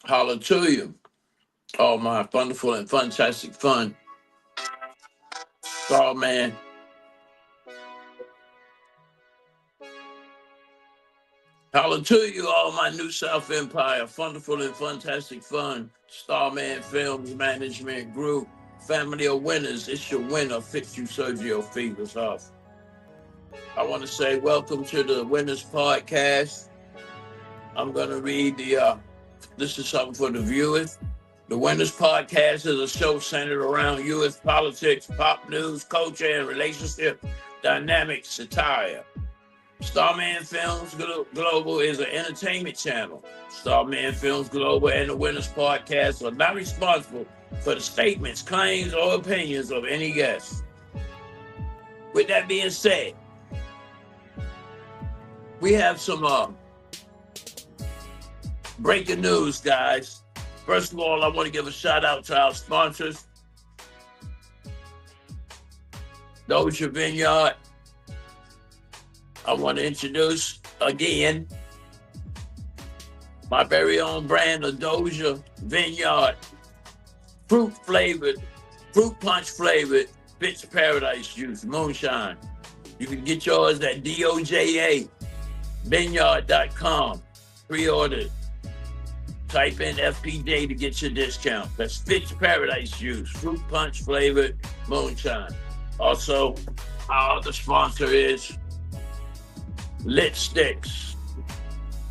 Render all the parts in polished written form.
Holla to you. All my wonderful and fantastic fun. StarMan. Holla to you, all my New South Empire. Wonderful and fantastic fun. StarMan Filmz Management Group. Family of winners. It's your winner, Fitzhugh, Sergio, Huff. I want to say welcome to the Winners Podcast. I'm going to read this is something for the viewers. The Winners Podcast is a show centered around U.S. politics, pop news, culture, and relationship dynamics satire. StarMan Filmz Global is an entertainment channel. StarMan Filmz Global and the Winners Podcast are not responsible for the statements, claims, or opinions of any guest. With that being said, we have some breaking news, guys. First of all, I want to give a shout out to our sponsors. Doja Vineyard. I want to introduce again my very own brand of Doja Vineyard fruit punch flavored Fitz Paradise Juice Moonshine. You can get yours at dojavineyard.com. Pre-order. Type in FPJ to get your discount. That's Fitz Paradise Juice, fruit punch flavored moonshine. Also, our other sponsor is Lit Sticks,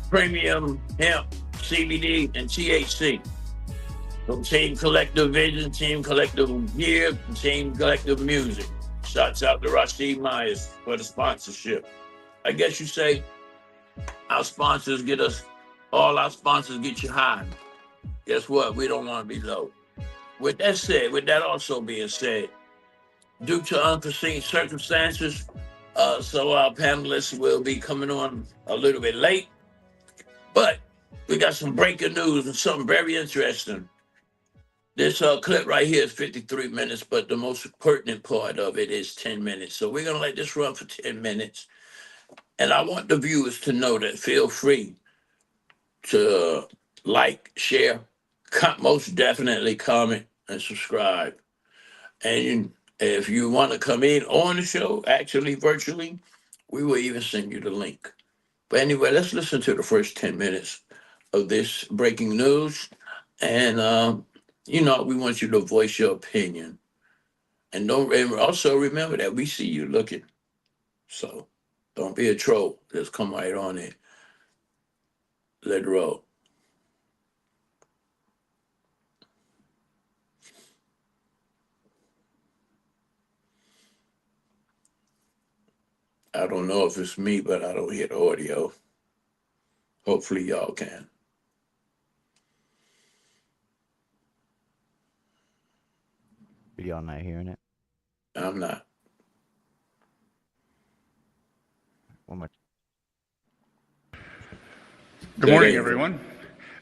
premium hemp, CBD, and THC. From Team Collective Vision, Team Collective Gear, Team Collective Music. Shouts out to Rashid Myers for the sponsorship. I guess you say our sponsors get us, all our sponsors get you high. Guess what? We don't want to be low. With that said, with that also being said, due to unforeseen circumstances, so our panelists will be coming on a little bit late, but we got some breaking news and something very interesting. This clip right here is 53 minutes, but the most pertinent part of it is 10 minutes. So we're going to let this run for 10 minutes. And I want the viewers to know that feel free to like, share, most definitely comment and subscribe. And if you want to come in on the show, actually virtually, we will even send you the link. But anyway, let's listen to the first 10 minutes of this breaking news. And, we want you to voice your opinion. And also remember that we see you looking. So don't be a troll. Just come right on in. Let it roll. I don't know if it's me, but I don't hear the audio. Hopefully y'all can. Are y'all not hearing it? I'm not. One more. Good morning, everyone.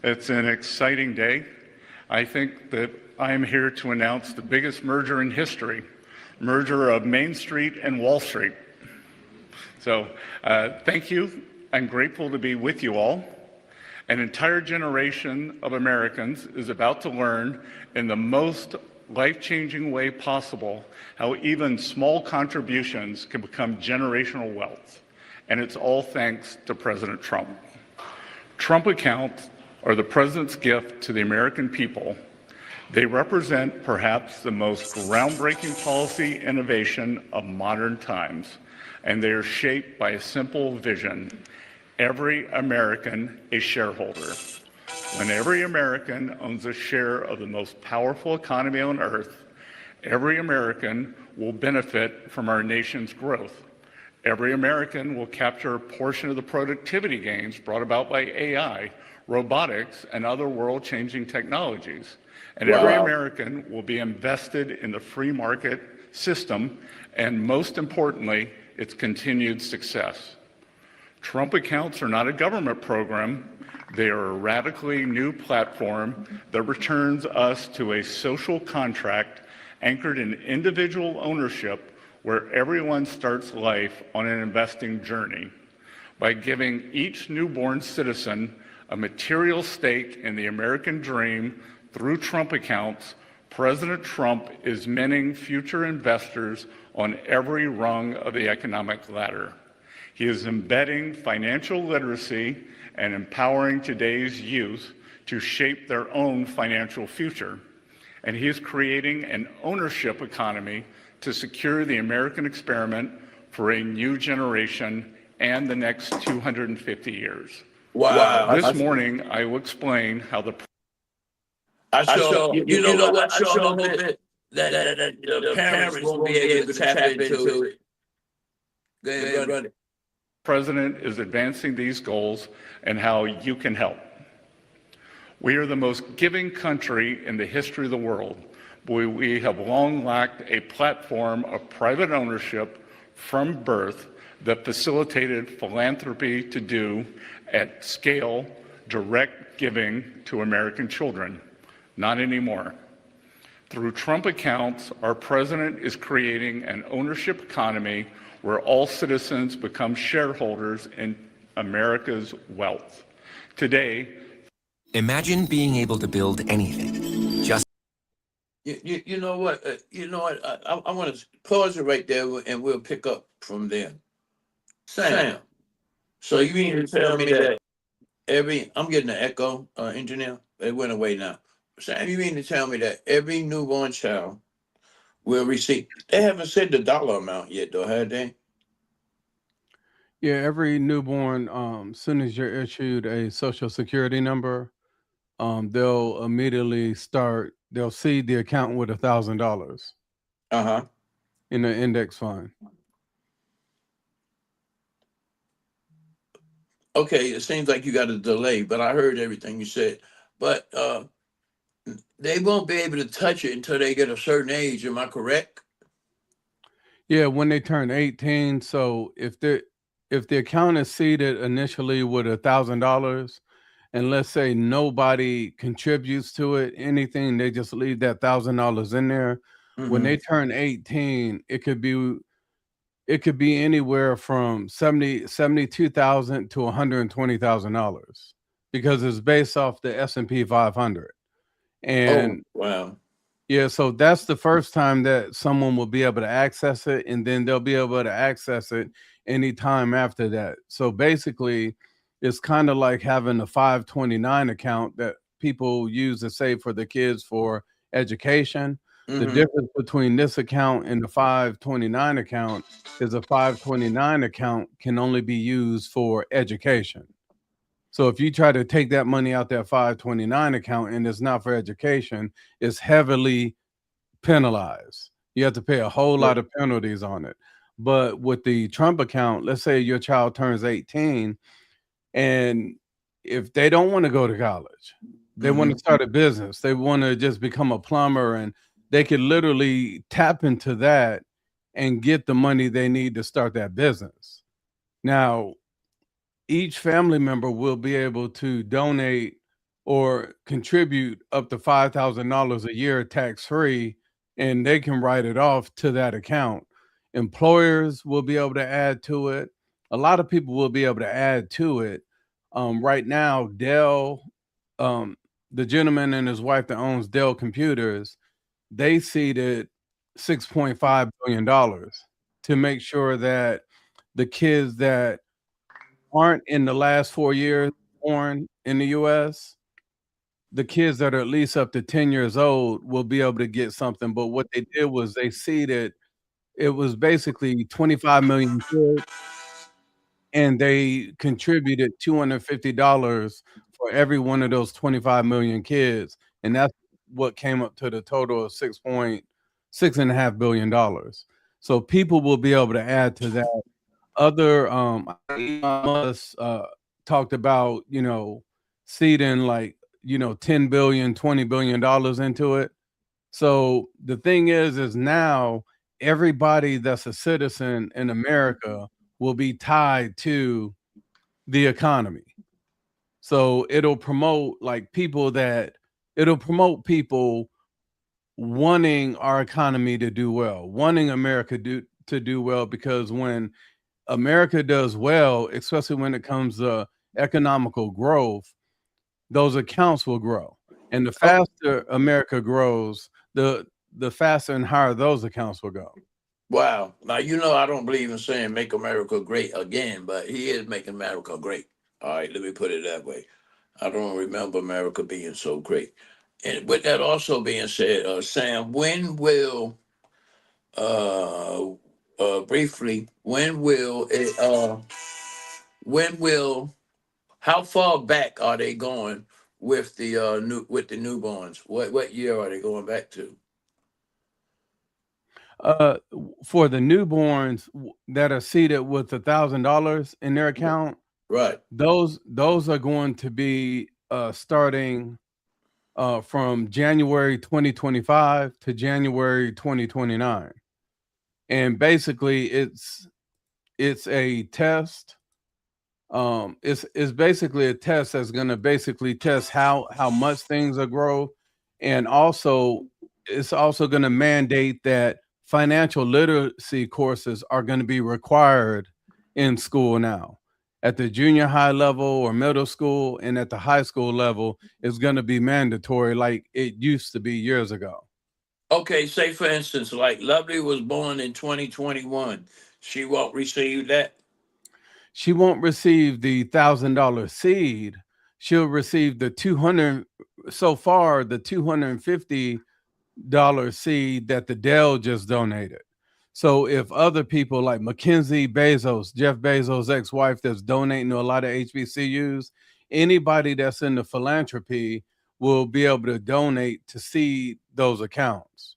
It's an exciting day. I think that I am here to announce the biggest merger in history, merger of Main Street and Wall Street. So thank you. I'm grateful to be with you all. An entire generation of Americans is about to learn in the most life-changing way possible how even small contributions can become generational wealth. And it's all thanks to President Trump. Trump accounts are the president's gift to the American people. They represent perhaps the most groundbreaking policy innovation of modern times, and they are shaped by a simple vision: every American a shareholder. When every American owns a share of the most powerful economy on earth, every American will benefit from our nation's growth. Every American will capture a portion of the productivity gains brought about by AI, robotics, and other world-changing technologies. And every American will be invested in the free market system, and most importantly, its continued success. Trump accounts are not a government program. They are a radically new platform that returns us to a social contract anchored in individual ownership, where everyone starts life on an investing journey. By giving each newborn citizen a material stake in the American dream through Trump accounts, President Trump is minting future investors on every rung of the economic ladder. He is embedding financial literacy and empowering today's youth to shape their own financial future. And he is creating an ownership economy to secure the American experiment for a new generation and the next 250 years. Wow. This morning, I will explain how the I saw, you know what, I saw a little bit that the parents won't be able to tap into it. Go ahead, run it. President is advancing these goals and how you can help. We are the most giving country in the history of the world, but we have long lacked a platform of private ownership from birth that facilitated philanthropy to do at scale direct giving to American children. Not anymore. Through Trump accounts, our president is creating an ownership economy where all citizens become shareholders in America's wealth. Today, imagine being able to build anything. Just you know what? I want to pause it right there, and we'll pick up from there. Sam, so you mean to tell me that I'm getting an echo, engineer? It went away now. Sam, you mean to tell me that every newborn child will receive? They haven't said the dollar amount yet, though, have they? Yeah, every newborn, soon as you're issued a social security number, they'll immediately start. They'll seed the account with $1,000 in the index fund. Okay, it seems like you got a delay, but I heard everything you said. But they won't be able to touch it until they get a certain age. Am I correct? Yeah, when they turn 18. So if the account is seeded initially with $1,000, and let's say nobody contributes to it, anything, they just leave that $1,000 in there. When they turn 18, it could be anywhere from $72,000 to $120,000 because it's based off the S&P 500. And wow. Yeah, so that's the first time that someone will be able to access it, and then they'll be able to access it anytime after that. So basically, it's kind of like having a 529 account that people use to save for the kids for education. The difference between this account and the 529 account is a 529 account can only be used for education. So if you try to take that money out that 529 account and it's not for education, it's heavily penalized. You have to pay a whole lot of penalties on it. But with the Trump account, let's say your child turns 18, and if they don't want to go to college, they want to start a business, they want to just become a plumber, and they could literally tap into that and get the money they need to start that business. Now, each family member will be able to donate or contribute up to $5,000 a year tax-free, and they can write it off to that account. Employers will be able to add to it. A lot of people will be able to add to it. Right now, Dell, the gentleman and his wife that owns Dell Computers, they seeded $6.5 billion to make sure that the kids that aren't in the last 4 years born in the U.S., the kids that are at least up to 10 years old will be able to get something. But what they did was they seeded, it was basically 25 million kids, and they contributed $250 for every one of those 25 million kids. And that's what came up to the total of $6.5 billion. So people will be able to add to that. Other talked about, seeding like, $10 billion, $20 billion into it. So the thing is now everybody that's a citizen in America will be tied to the economy. So it'll promote people wanting our economy to do well, wanting America to do well, because when America does well, especially when it comes to economical growth, those accounts will grow. And the faster America grows, the faster and higher those accounts will go. Wow. Now, you know, I don't believe in saying make America great again, but he is making America great. All right, let me put it that way. I don't remember America being so great. And with that also being said, Sam, when will, briefly, how far back are they going with the newborns? What year are they going back to? For the newborns that are seated with $1,000 in their account, Right. those are going to be starting from January 2025 to January 2029. And basically it's a test. It's basically a test that's going to basically test how much things are grow. And also it's also going to mandate that financial literacy courses are going to be required in school now. At the junior high level or middle school, and at the high school level, is going to be mandatory like it used to be years ago. Okay, say for instance, like Lovely was born in 2021. She won't receive that? She won't receive the $1,000 seed. She'll receive the $250 seed that the Dell just donated. So if other people like Mackenzie Bezos, Jeff Bezos' ex-wife, that's donating to a lot of HBCUs, anybody that's in the philanthropy will be able to donate to seed those accounts.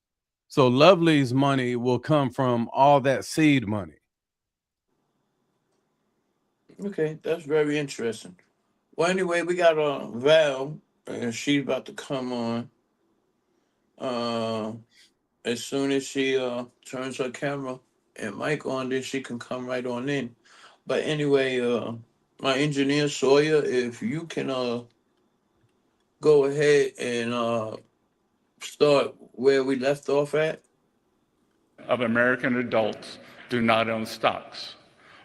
So Lovely's money will come from all that seed money. Okay, that's very interesting. Well, anyway, we got Val, and she's about to come on. As soon as she turns her camera and mic on, then she can come right on in. But anyway, my engineer Sawyer, if you can go ahead and start where we left off at. Of American adults do not own stocks.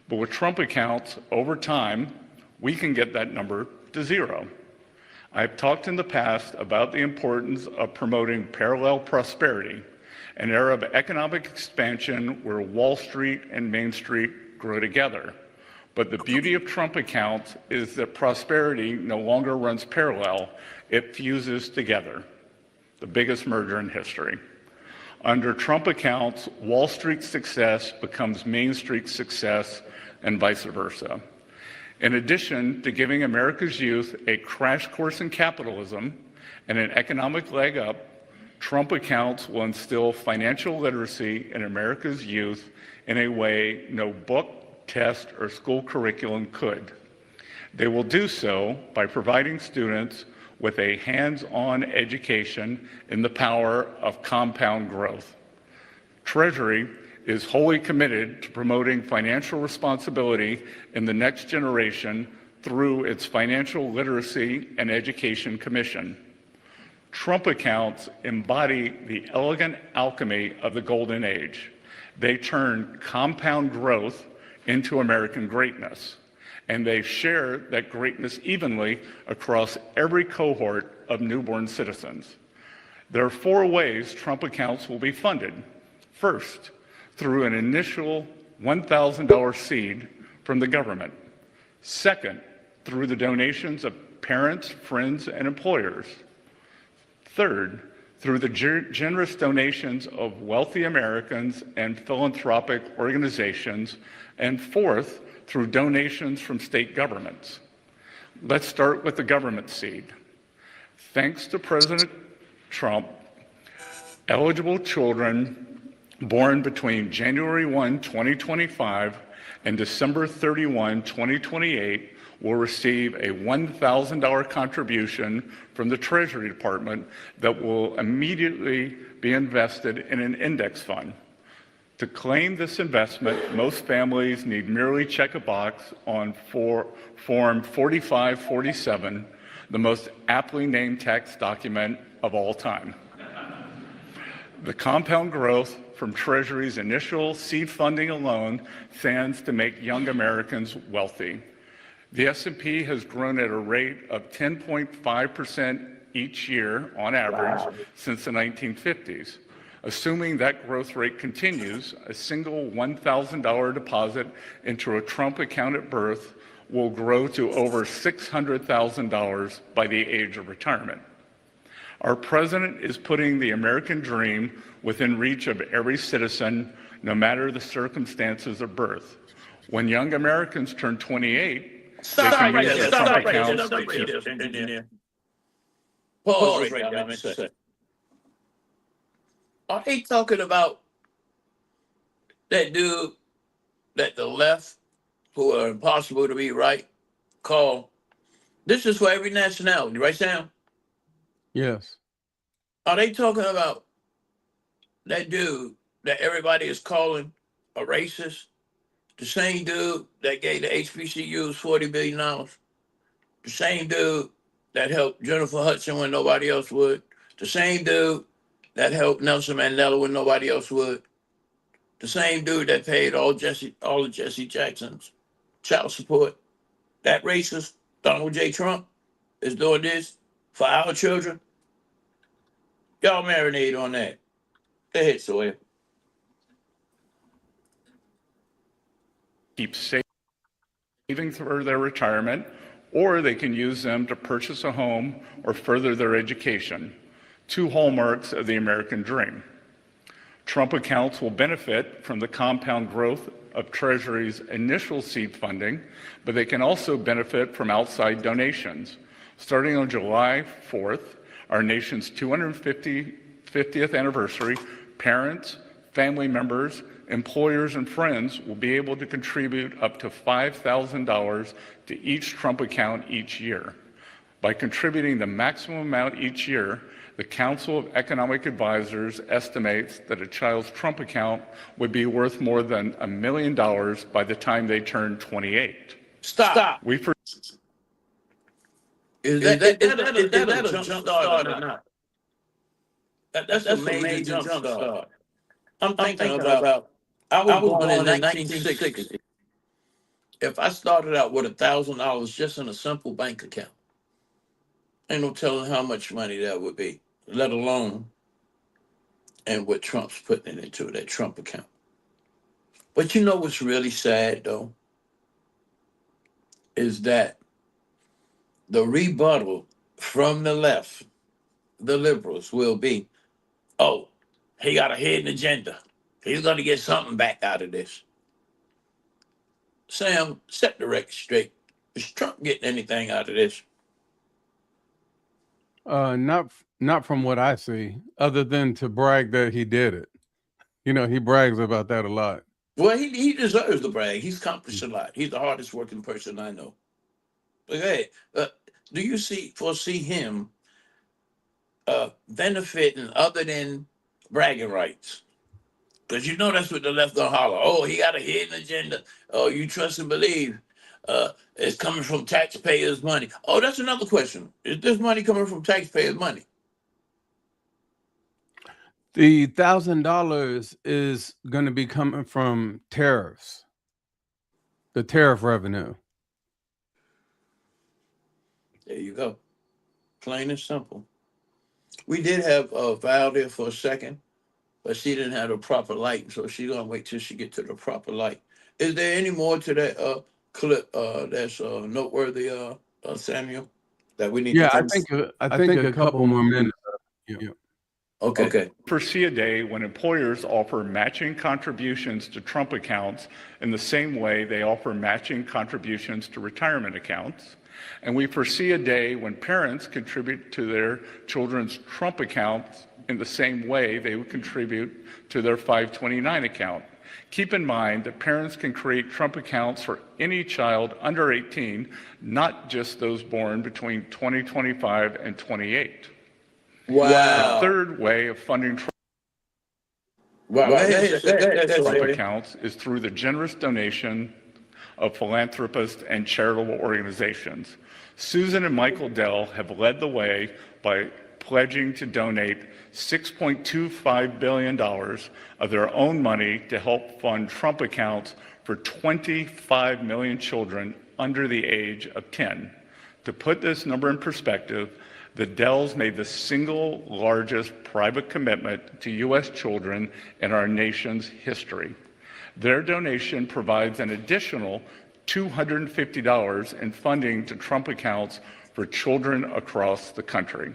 But with Trump accounts, over time, we can get that number to zero. I've talked in the past about the importance of promoting parallel prosperity, an era of economic expansion where Wall Street and Main Street grow together. But the beauty of Trump accounts is that prosperity no longer runs parallel, it fuses together. The biggest merger in history. Under Trump accounts, Wall Street's success becomes Main Street's success and vice versa. In addition to giving America's youth a crash course in capitalism and an economic leg up, Trump accounts will instill financial literacy in America's youth in a way no book, test, or school curriculum could. They will do so by providing students with a hands-on education in the power of compound growth. Treasury is wholly committed to promoting financial responsibility in the next generation through its Financial Literacy and Education Commission. Trump accounts embody the elegant alchemy of the golden age. They turn compound growth into American greatness, and they share that greatness evenly across every cohort of newborn citizens. There are 4 ways Trump accounts will be funded. First, through an initial $1,000 seed from the government. Second, through the donations of parents, friends, and employers. Third, through the generous donations of wealthy Americans and philanthropic organizations. And fourth, through donations from state governments. Let's start with the government seed. Thanks to President Trump, eligible children born between January 1, 2025 and December 31, 2028 will receive a $1,000 contribution from the Treasury Department that will immediately be invested in an index fund. To claim this investment, most families need merely check a box on Form 4547, the most aptly named tax document of all time. The compound growth from Treasury's initial seed funding alone stands to make young Americans wealthy. The S&P has grown at a rate of 10.5% each year on average since the 1950s. Assuming that growth rate continues, a single $1,000 deposit into a Trump account at birth will grow to over $600,000 by the age of retirement. Our president is putting the American dream within reach of every citizen, no matter the circumstances of birth. When young Americans turn 28, they can use their Trump accounts to keep. Pause right now. Are they talking about that dude that the left, who are impossible to be right, call? This is for every nationality, right, Sam? Yes. Are they talking about that dude that everybody is calling a racist? The same dude that gave the HBCUs $40 billion? The same dude that helped Jennifer Hudson when nobody else would? The same dude that helped Nelson Mandela when nobody else would? The same dude that paid all of Jesse Jackson's child support? That racist Donald J. Trump is doing this for our children? Y'all marinate on that. Go ahead, Sawyer. Keep saving for their retirement, or they can use them to purchase a home or further their education. Two hallmarks of the American dream. Trump accounts will benefit from the compound growth of Treasury's initial seed funding, but they can also benefit from outside donations. Starting on July 4th, our nation's 250th anniversary, parents, family members, employers, and friends will be able to contribute up to $5,000 to each Trump account each year. By contributing the maximum amount each year, the Council of Economic Advisors estimates that a child's Trump account would be worth more than $1 million by the time they turn 28. Stop. Is that a jump start or not? That's a major jump start. I'm thinking about, I was born in 1960. If I started out with $1,000 just in a simple bank account, ain't no telling how much money that would be, let alone and what Trump's putting into that Trump account. But you know what's really sad, though, is that the rebuttal from the left, the liberals, will be, oh, he got a hidden agenda. He's going to get something back out of this. Sam, set the record straight. Is Trump getting anything out of this? Not from what I see, other than to brag that he did it. You know, he brags about that a lot. Well, he deserves the brag. He's accomplished a lot. He's the hardest working person I know. But hey, do you foresee him benefiting other than bragging rights? Because you know that's what the left gonna holler. Oh, he got a hidden agenda. Oh, you trust and believe. It's coming from taxpayers' money. Oh, that's another question. Is this money coming from taxpayers' money? The $1,000 is going to be coming from tariffs, the tariff revenue. There you go. Plain and simple. We did have Val there for a second, but she didn't have the proper light, so she's gonna wait till she get to the proper light. Is there any more to that clip that's noteworthy, Samuel, that we need? Yeah, I think a couple more minutes. Yeah. Okay. Foresee a day when employers offer matching contributions to Trump accounts in the same way they offer matching contributions to retirement accounts. And we foresee a day when parents contribute to their children's Trump accounts in the same way they would contribute to their 529 account. Keep in mind that parents can create Trump accounts for any child under 18, not just those born between 2025 and 28. Wow. The third way of funding Trump accounts is through the generous donation of philanthropists and charitable organizations. Susan and Michael Dell have led the way by pledging to donate $6.25 billion of their own money to help fund Trump accounts for 25 million children under the age of 10. To put this number in perspective, the Dells made the single largest private commitment to U.S. children in our nation's history. Their donation provides an additional $250 in funding to Trump accounts for children across the country.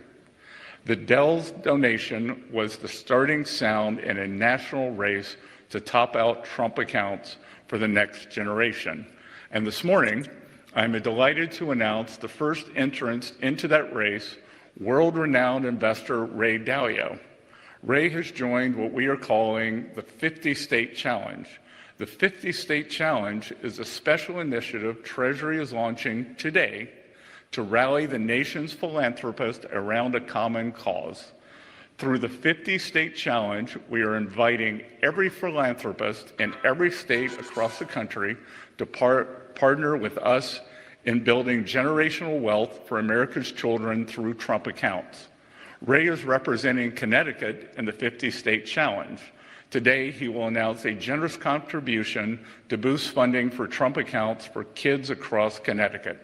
The Dells donation was the starting sound in a national race to top out Trump accounts for the next generation. And this morning, I'm delighted to announce the first entrance into that race, world-renowned investor Ray Dalio. Ray has joined what we are calling the 50-State Challenge. The 50-State Challenge is a special initiative Treasury is launching today to rally the nation's philanthropists around a common cause. Through the 50-State Challenge, we are inviting every philanthropist in every state across the country to partner with us in building generational wealth for America's children through Trump accounts. Ray is representing Connecticut in the 50-State Challenge. Today, he will announce a generous contribution to boost funding for Trump accounts for kids across Connecticut.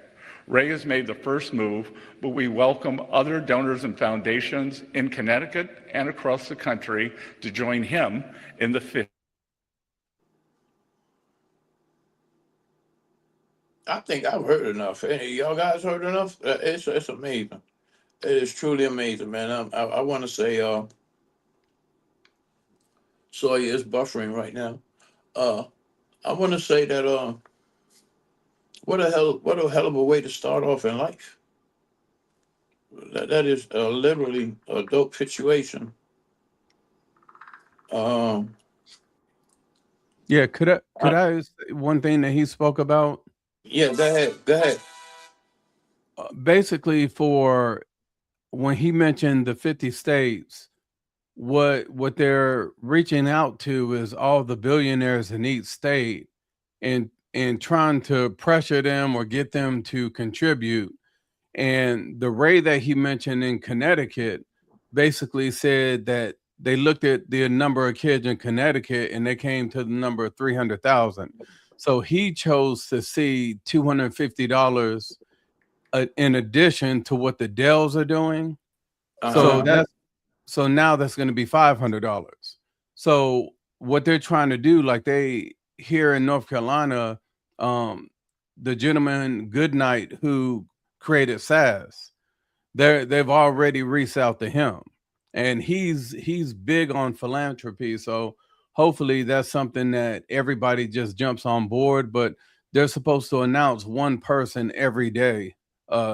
Ray has made the first move, but we welcome other donors and foundations in Connecticut and across the country to join him in the 50. I think I've heard enough. Any of y'all guys heard enough? It's amazing. It is truly amazing, man. I want to say, Sawyer is buffering right now. I want to say that what a hell of a way to start off in life. That is literally a dope situation. Yeah, could I say one thing that he spoke about? Yeah, go ahead. Basically, for when he mentioned the 50 states, what they're reaching out to is all the billionaires in each state and trying to pressure them or get them to contribute. And the Ray that he mentioned in Connecticut basically said that they looked at the number of kids in Connecticut and they came to the number of 300,000. So he chose to see $250 in addition to what the Dells are doing. So now that's going to be $500. So what they're trying to do, like they here in North Carolina, the gentleman Goodnight who created SAS, they've already reached out to him, and he's big on philanthropy. So hopefully that's something that everybody just jumps on board. But they're supposed to announce one person every day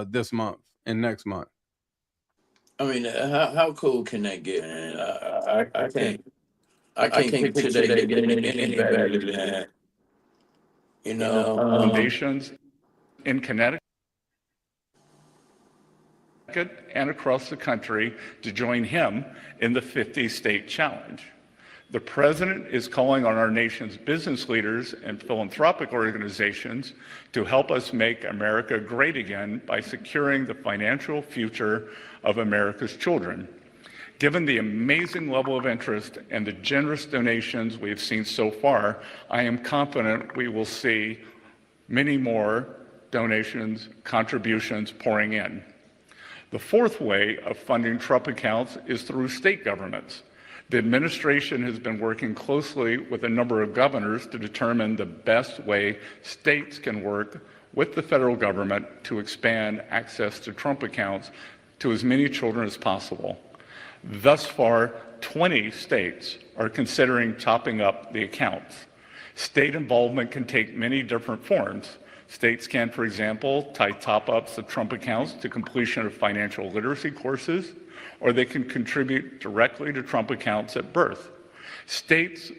this month and next month. I mean, how cool can that get? I can't picture that getting any better than that. You know, foundations in Connecticut and across the country to join him in the 50-State Challenge. The president is calling on our nation's business leaders and philanthropic organizations to help us make America great again by securing the financial future of America's children. Given the amazing level of interest and the generous donations we've seen so far, I am confident we will see many more donations, contributions pouring in. The fourth way of funding Trump accounts is through state governments. The administration has been working closely with a number of governors to determine the best way states can work with the federal government to expand access to Trump accounts to as many children as possible. Thus far, 20 states are considering topping up the accounts. State involvement can take many different forms. States can, for example, tie top-ups of Trump accounts to completion of financial literacy courses, or they can contribute directly to Trump accounts at birth. States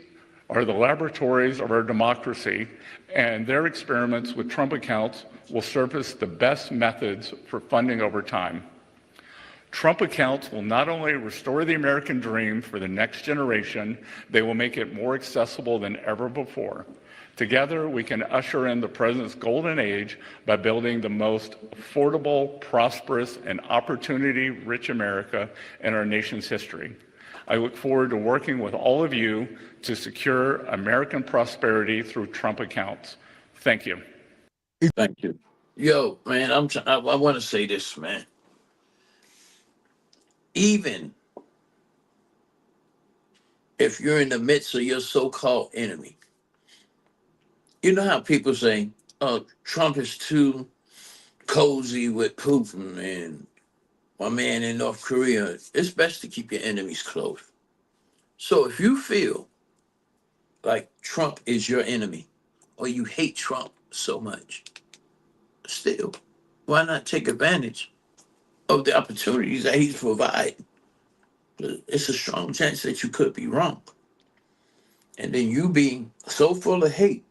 are the laboratories of our democracy, and their experiments with Trump accounts will surface the best methods for funding over time. Trump accounts will not only restore the American dream for the next generation, they will make it more accessible than ever before. Together, we can usher in the president's golden age by building the most affordable, prosperous, and opportunity-rich America in our nation's history. I look forward to working with all of you to secure American prosperity through Trump accounts. Thank you. Thank you. Yo, man, I want to say this, man. Even if you're in the midst of your so-called enemy, you know how people say, "Oh, Trump is too cozy with Putin and my man in North Korea." It's best to keep your enemies close. So if you feel like Trump is your enemy, or you hate Trump so much, still, why not take advantage of the opportunities that he's providing? It's a strong chance that you could be wrong. And then you being so full of hate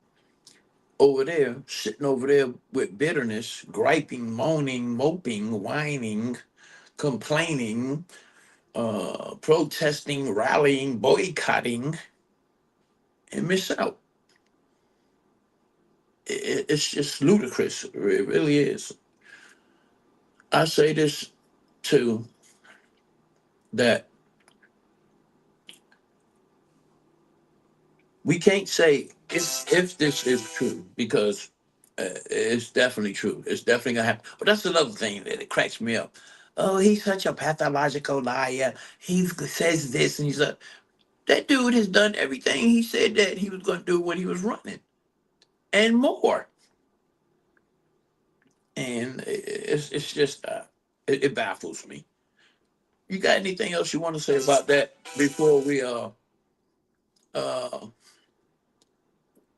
over there, sitting over there with bitterness, griping, moaning, moping, whining, complaining, protesting, rallying, boycotting, and miss out. It's just ludicrous. It really is. I say this too, that we can't say if this is true, because it's definitely true. It's definitely gonna happen. But that's another thing that it cracks me up. Oh, he's such a pathological liar. He says this and he's like, that dude has done everything he said that he was going to do when he was running, and more. And it's just it baffles me. You got anything else you want to say about that before we uh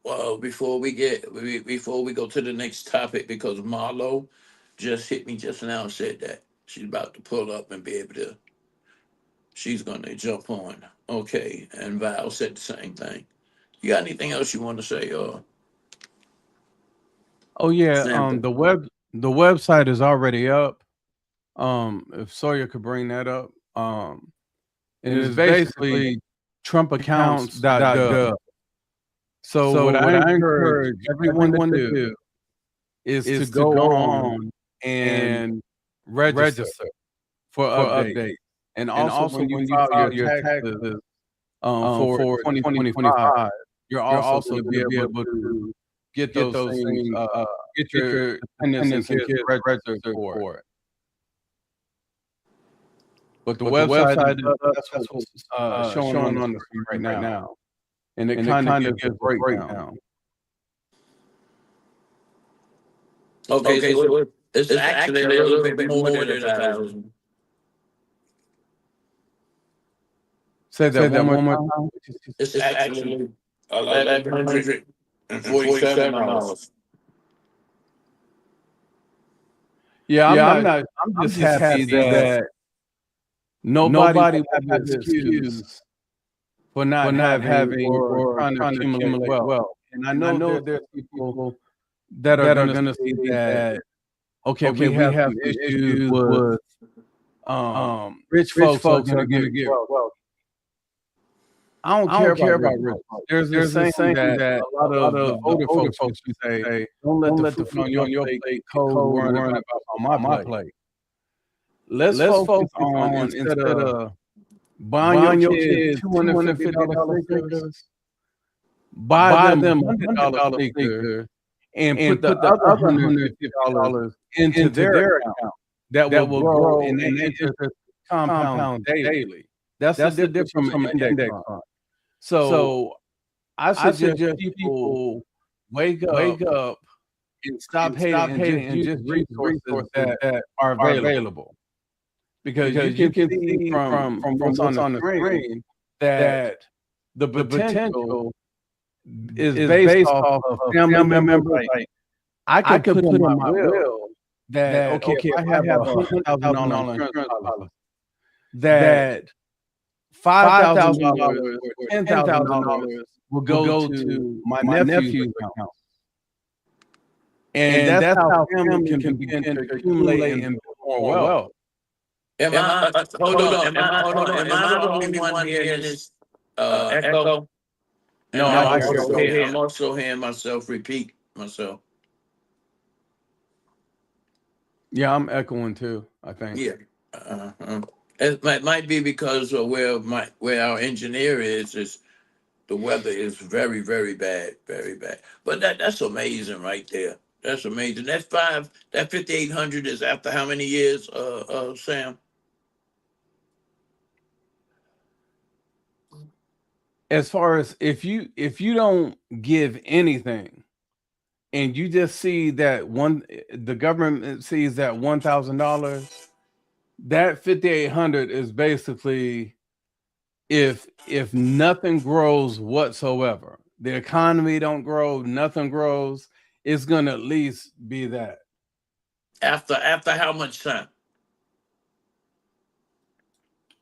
well, before we go to the next topic, because Marlo just hit me just now and said that she's about to pull up and be able to. She's going to jump on. Okay, and Val said the same thing. You got anything else you want to say? Oh yeah, Sample. the website is already up. If Sawyer could bring that up. And it's basically trumpaccounts.gov. So what I encourage everyone to do is to go on and register for updates. And also when you file your taxes for 2025, you're also going to be able to get those things, get your dependents and kids registered for it. But the website is that's what's showing on the screen right now. And it kind of gives a breakdown. Okay, so it's actually a little bit more than 1,000. Say that one more time. It's actually $1,147. I'm just happy that nobody will have an excuse for not having or trying to accumulate wealth. And I know there's people that are going to see that, okay, we have some issues with rich folks are going to get wealth. I don't care about rich folks. There's this saying that a lot of the older folks say, don't let the food on your plate cold worrying about on my plate. Let's focus on, instead of buying your kids $250 sneakers, buy them $100 sneakers and put the other $150 into their account that will grow and interest compound daily. That's the difference from an index fund. So I suggest people wake up and stop hating and just resources that are available. Because you can see from what's on the screen that the potential is based off of family members. Like, I could put in my will that, okay, if I have a $100,000 insurance policy, that $5,000 or $10,000 will go to my nephew's account. And that's how family can begin to accumulate and build more wealth. Hold on. Am I the only one hearing this echo? No, I'm also hearing myself repeat myself. Yeah, I'm echoing too, I think. Yeah. It might be because of where our engineer is the weather is very, very bad, very bad. But that's amazing right there. That's amazing. That 5,800 is after how many years, Sam? As far as if you don't give anything, and you just see that the government sees that $1,000, that 5,800 is basically if nothing grows whatsoever, the economy don't grow, nothing grows, it's gonna at least be that. After how much time?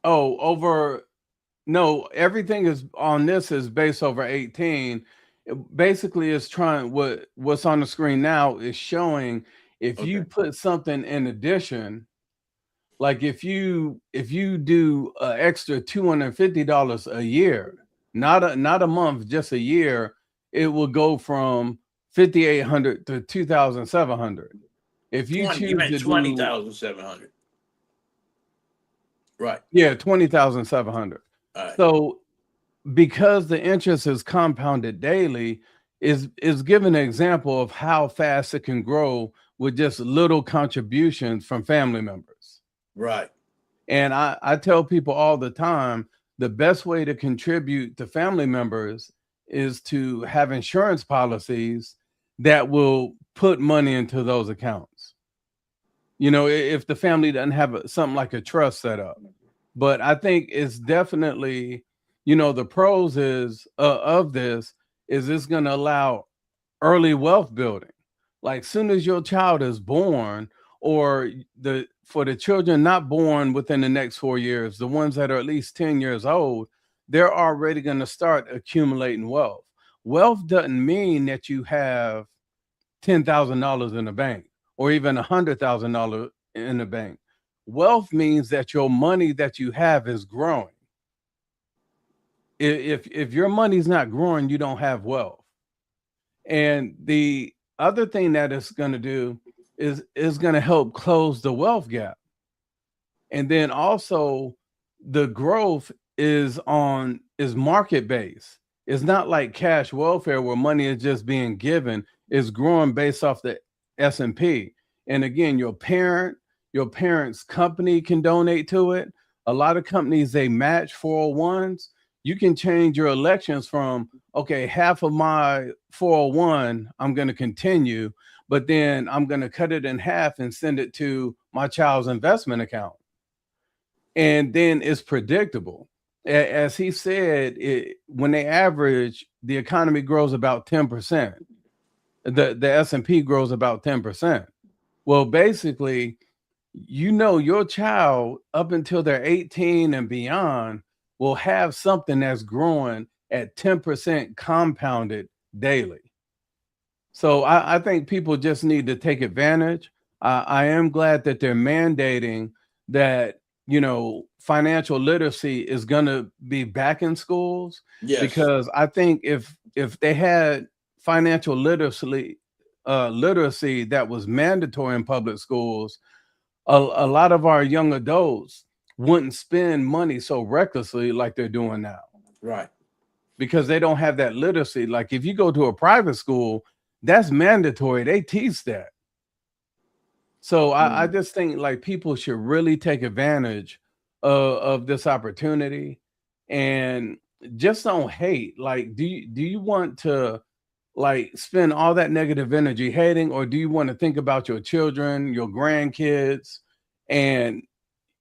No, everything is on this is based over 18. Basically, it's trying what's on the screen now is showing if you put something in addition, like if you do an extra $250 a year, not a month, just a year, it will go from 5,800 to 2,700. If you choose to do 20,700. Right. Yeah, 20,700. Right. So because the interest is compounded daily, is given an example of how fast it can grow with just little contributions from family members. Right. And I tell people all the time, the best way to contribute to family members is to have insurance policies that will put money into those accounts. You know, if the family doesn't have something like a trust set up. But I think it's definitely, you know, the pros is of this is it's going to allow early wealth building. Like soon as your child is born, or for the children not born within the next 4 years, the ones that are at least 10 years old, they're already going to start accumulating wealth. Wealth doesn't mean that you have $10,000 in the bank or even $100,000 in the bank. Wealth means that your money that you have is growing. If your money's not growing, you don't have wealth. And the other thing that it's going to do is going to help close the wealth gap. And then also the growth is market based. It's not like cash welfare where money is just being given. It's growing based off the S&P. And again, your parent's company can donate to it. A lot of companies, they match 401s. You can change your elections from, okay, half of my 401, I'm going to continue, but then I'm going to cut it in half and send it to my child's investment account. And then it's predictable. As he said, when they average, the economy grows about 10%. The S&P grows about 10%. Well, basically, you know, your child up until they're 18 and beyond will have something that's growing at 10% compounded daily. So I think people just need to take advantage. I am glad that they're mandating that, you know, financial literacy is going to be back in schools. Yes. Because I think if they had financial literacy that was mandatory in public schools, a lot of our young adults wouldn't spend money so recklessly like they're doing now. Right. Because they don't have that literacy. Like if you go to a private school, that's mandatory. They teach that. So I just think like people should really take advantage of this opportunity and just don't hate. Like, do you want to like spend all that negative energy hating, or do you want to think about your children, your grandkids? And,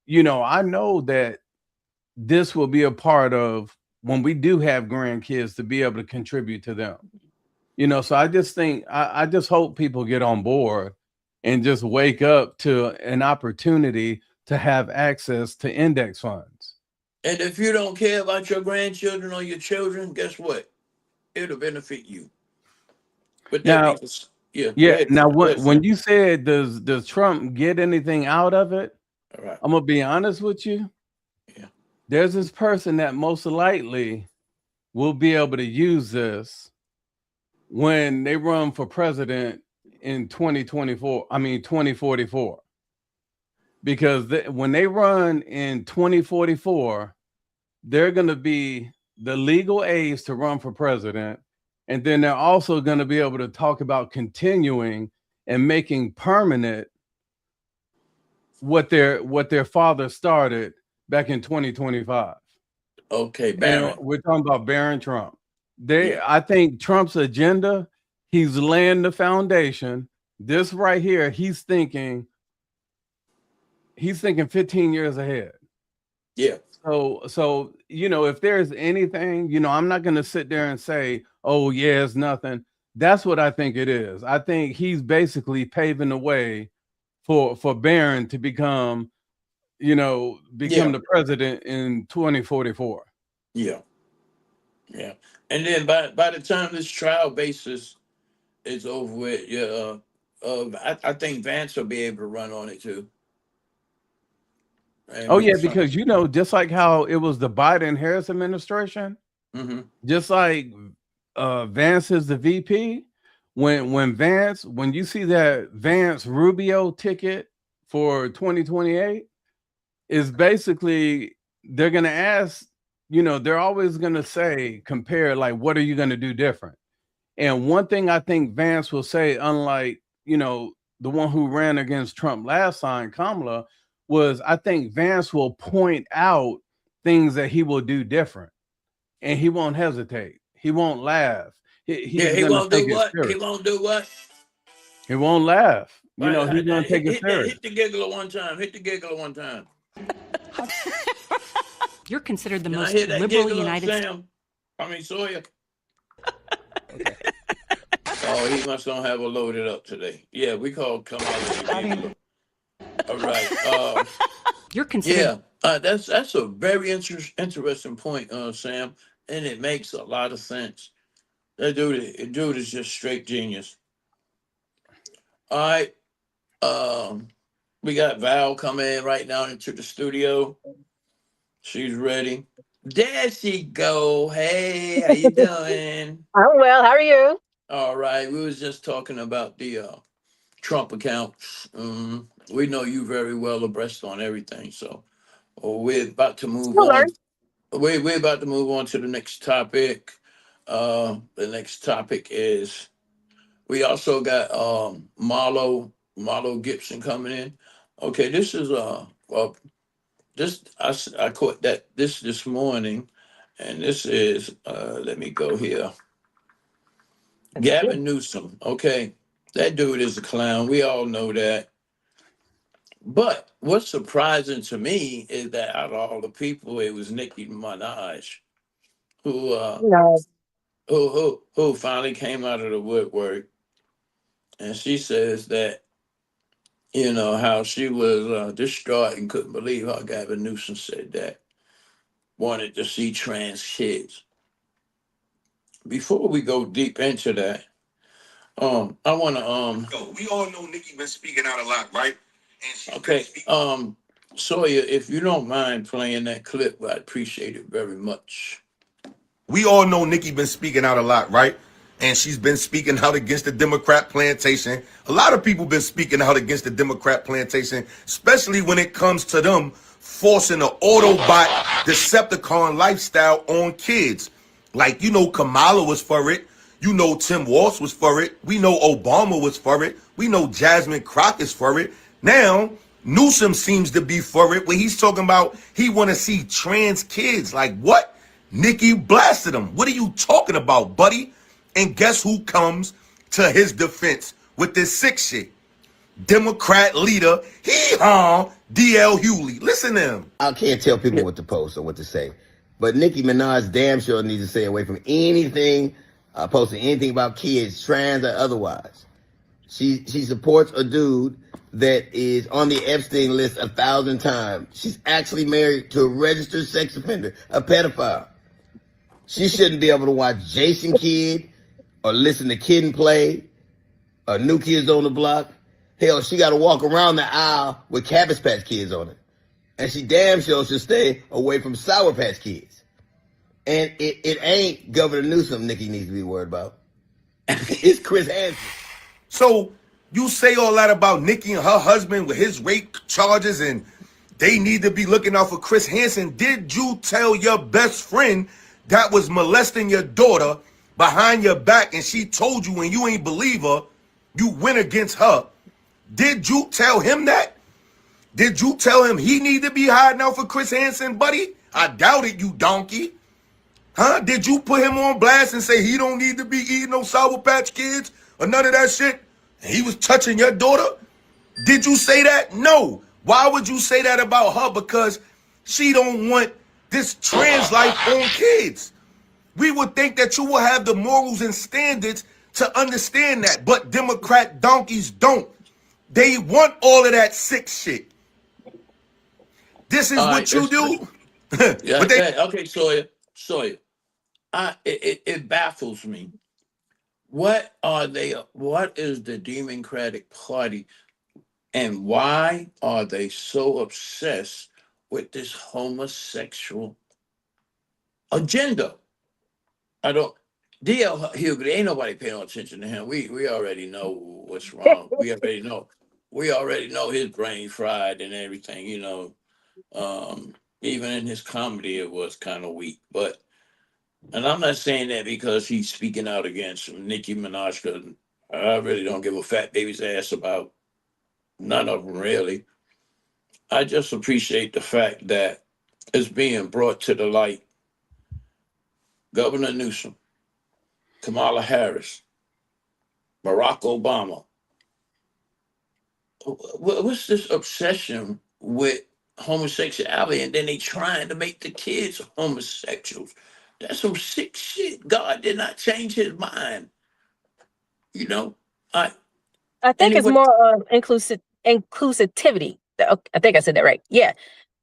you know, I know that this will be a part of when we do have grandkids to be able to contribute to them. You know, so I just think, I just hope people get on board and just wake up to an opportunity to have access to index funds. And if you don't care about your grandchildren or your children, guess what? It'll benefit you. But now, yeah. Now, when you said does Trump get anything out of it? All right. I'm gonna be honest with you. Yeah. There's this person that most likely will be able to use this when they run for president in 2044. Because when they run in 2044, they're going to be the legal age to run for president. And then they're also going to be able to talk about continuing and making permanent what their father started back in 2025. Okay, And Baron. we're talking about Barron Trump. I think Trump's agenda, he's laying the foundation. This right here, he's thinking 15 years ahead. Yeah. So if there's anything, I'm not going to sit there and say, oh yeah, it's nothing. That's what I think it is. I think he's basically paving the way for Barron to become the president in 2044. Yeah. Yeah. And then by the time this trial basis is over with, I think Vance will be able to run on it too. And Oh yeah, because just like how it was the Biden-Harris administration, just like Vance is the VP. When you see that Vance Rubio ticket for 2028, is basically they're gonna ask, they're always gonna say, compare, like, what are you gonna do different? And one thing I think Vance will say, unlike the one who ran against Trump last time, Kamala, was I think Vance will point out things that he will do different, and he won't hesitate. He won't laugh. He won't do what? He won't do what? He won't laugh. He's gonna take it serious. Hit the giggle one time. Hit the giggle one time. You're considered the most liberal United States. Sawyer. Okay. Oh, he must not have a loaded up today. Yeah, we call Kamala. All right. You're considered. Yeah, that's a very interesting point, Sam, and it makes a lot of sense. That dude is just straight genius. All right. We got Val coming in right now into the studio. She's ready. There she go. Hey, how you doing? I'm well. How are you? All right. We was just talking about the Trump accounts. We know you very well abreast on everything. So we're about to move on. We're about to move on to the next topic. The next topic is we also got Marlo Gibson coming in. Okay, this is I caught that this morning, and this is let me go here. Gavin Newsom. Okay, that dude is a clown. We all know that. But what's surprising to me is that out of all the people, it was Nicki Minaj who finally came out of the woodwork, and she says that how she was distraught and couldn't believe how Gavin Newsom said that, wanted to see trans kids. Before we go deep into that, I want to we all know Nicki been speaking out a lot, right? And okay. Sawyer, if you don't mind playing that clip, I'd appreciate it very much. We all know Nicki been speaking out a lot, right? And she's been speaking out against the Democrat plantation. A lot of people been speaking out against the Democrat plantation, especially when it comes to them forcing the Autobot Decepticon lifestyle on kids. Like, Kamala was for it. Tim Walz was for it. We know Obama was for it. We know Jasmine Crockett is for it. Now, Newsom seems to be for it, where he's talking about he want to see trans kids. Like, what? Nicki blasted him. What are you talking about, buddy? And guess who comes to his defense with this sick shit? Democrat leader, D.L. Hughley. Listen to him. I can't tell people what to post or what to say. But Nicki Minaj damn sure needs to stay away from anything, posting anything about kids, trans or otherwise. She supports a dude that is on the Epstein list 1,000 times. She's actually married to a registered sex offender, a pedophile. She shouldn't be able to watch Jason Kidd or listen to Kid and Play or New Kids on the Block. Hell, she got to walk around the aisle with Cabbage Patch Kids on it. And she damn sure should stay away from Sour Patch Kids. And it ain't Governor Newsom Nicki needs to be worried about. It's Chris Hansen. So you say all that about Nicki and her husband with his rape charges and they need to be looking out for Chris Hansen. Did you tell your best friend that was molesting your daughter behind your back and she told you and you ain't believe her, you went against her. Did you tell him that? Did you tell him he need to be hiding out for Chris Hansen, buddy? I doubt it, you donkey. Huh? Did you put him on blast and say he don't need to be eating no Sour Patch Kids or none of that shit? And he was touching your daughter? Did you say that? No. Why would you say that about her? Because she don't want this trans life on kids. We would think that you will have the morals and standards to understand that, but Democrat donkeys don't. They want all of that sick shit. This is what you do. Yeah, But they, okay, Sawyer. It baffles me. What are they? What is the Democratic Party, and why are they so obsessed with this homosexual agenda? I don't. D.L. Hughley, ain't nobody paying attention to him. We already know what's wrong. We already know. We already know his brain fried and everything. You know, even in his comedy, it was kind of weak. But, and I'm not saying that because he's speaking out against Nicki Minaj, because I really don't give a fat baby's ass about none of them, really. I just appreciate the fact that it's being brought to the light. Governor Newsom, Kamala Harris, Barack Obama. What's this obsession with homosexuality? And then they trying to make the kids homosexuals. That's some sick shit. God did not change his mind. You know, I think it's more of inclusivity. I think I said that right. Yeah.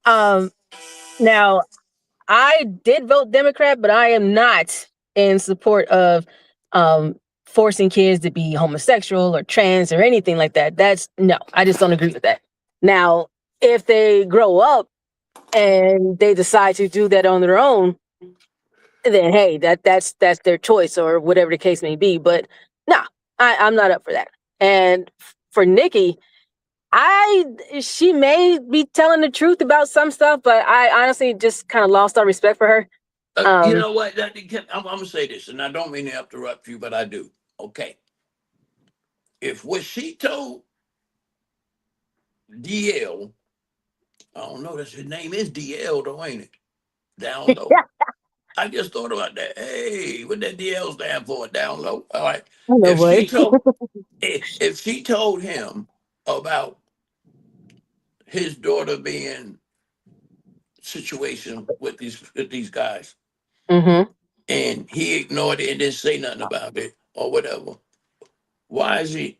Now, I did vote Democrat, but I am not in support of forcing kids to be homosexual or trans or anything like that. No, I just don't agree with that. Now, if they grow up and they decide to do that on their own, then hey, that's their choice or whatever the case may be. But no, I'm not up for that. And for Nikki, she may be telling the truth about some stuff, but I honestly just kind of lost all respect for her. You know what? I'm going to say this, and I don't mean to interrupt you, but I do. Okay. If what she told DL, I don't know, his name is DL, though, ain't it? Down low. I just thought about that. Hey, what that DL stand for? Down low. All right. If she told him about his daughter being situation with these guys, mm-hmm. and he ignored it and didn't say nothing about it or whatever, why is he?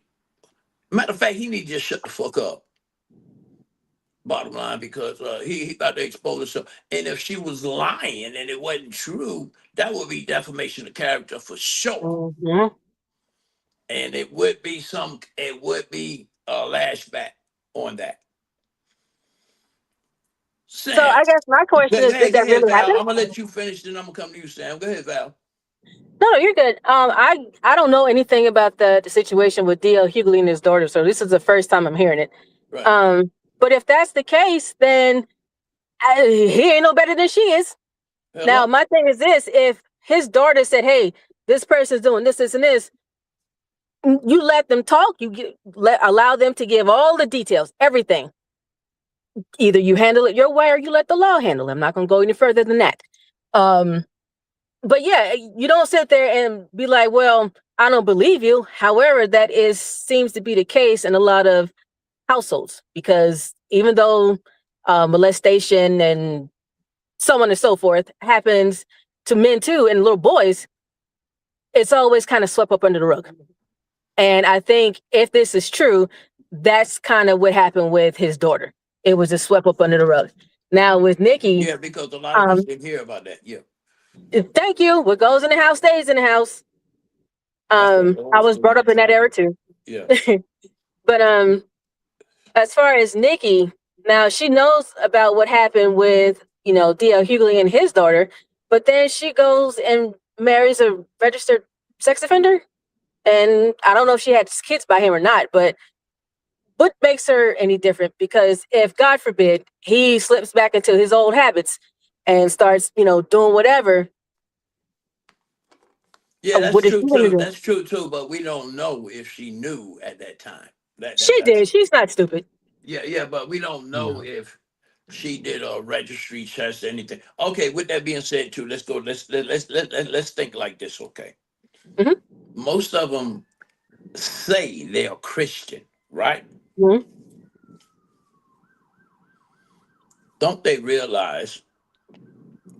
Matter of fact, he need to just shut the fuck up. Bottom line, because he about to expose himself. And if she was lying and it wasn't true, that would be defamation of character for sure. Mm-hmm. And it would be a lashback on that. Sam, so I guess my question is, did that really happen? I'm gonna let you finish, then I'm gonna come to you, Sam. Go ahead, Val. No, you're good. I don't know anything about the situation with D.L. Hughley and his daughter, so this is the first time I'm hearing it. Right. But if that's the case, then he ain't no better than she is. Hello? Now, my thing is this: if his daughter said, "Hey, this person's doing this, this, and this," you let them talk. Allow them to give all the details, everything. Either you handle it your way or you let the law handle it. I'm not going to go any further than that. But yeah, you don't sit there and be like, well, I don't believe you. However, that seems to be the case in a lot of households, because even though molestation and so on and so forth happens to men too, and little boys, it's always kind of swept up under the rug. And I think if this is true, that's kind of what happened with his daughter. It was just swept up under the rug. Now with Nikki, yeah, because a lot of us didn't hear about that. Yeah. Thank you. What goes in the house stays in the house. I was brought up in that era too. Yeah. But as far as Nikki, now she knows about what happened with, D.L. Hughley and his daughter, but then she goes and marries a registered sex offender. And I don't know if she had kids by him or not, but what makes her any different? Because if, God forbid, he slips back into his old habits and starts, doing whatever. Yeah, that's What is true she gonna too. do? That's true too. But we don't know if she knew at that time. She That's did. She's not stupid. yeah. But we don't know No. if she did a registry test or anything. Okay. With that being said, too, let's go. Let's think like this. Okay. Mhm. Most of them say they are Christian, right? Mhm. Don't they realize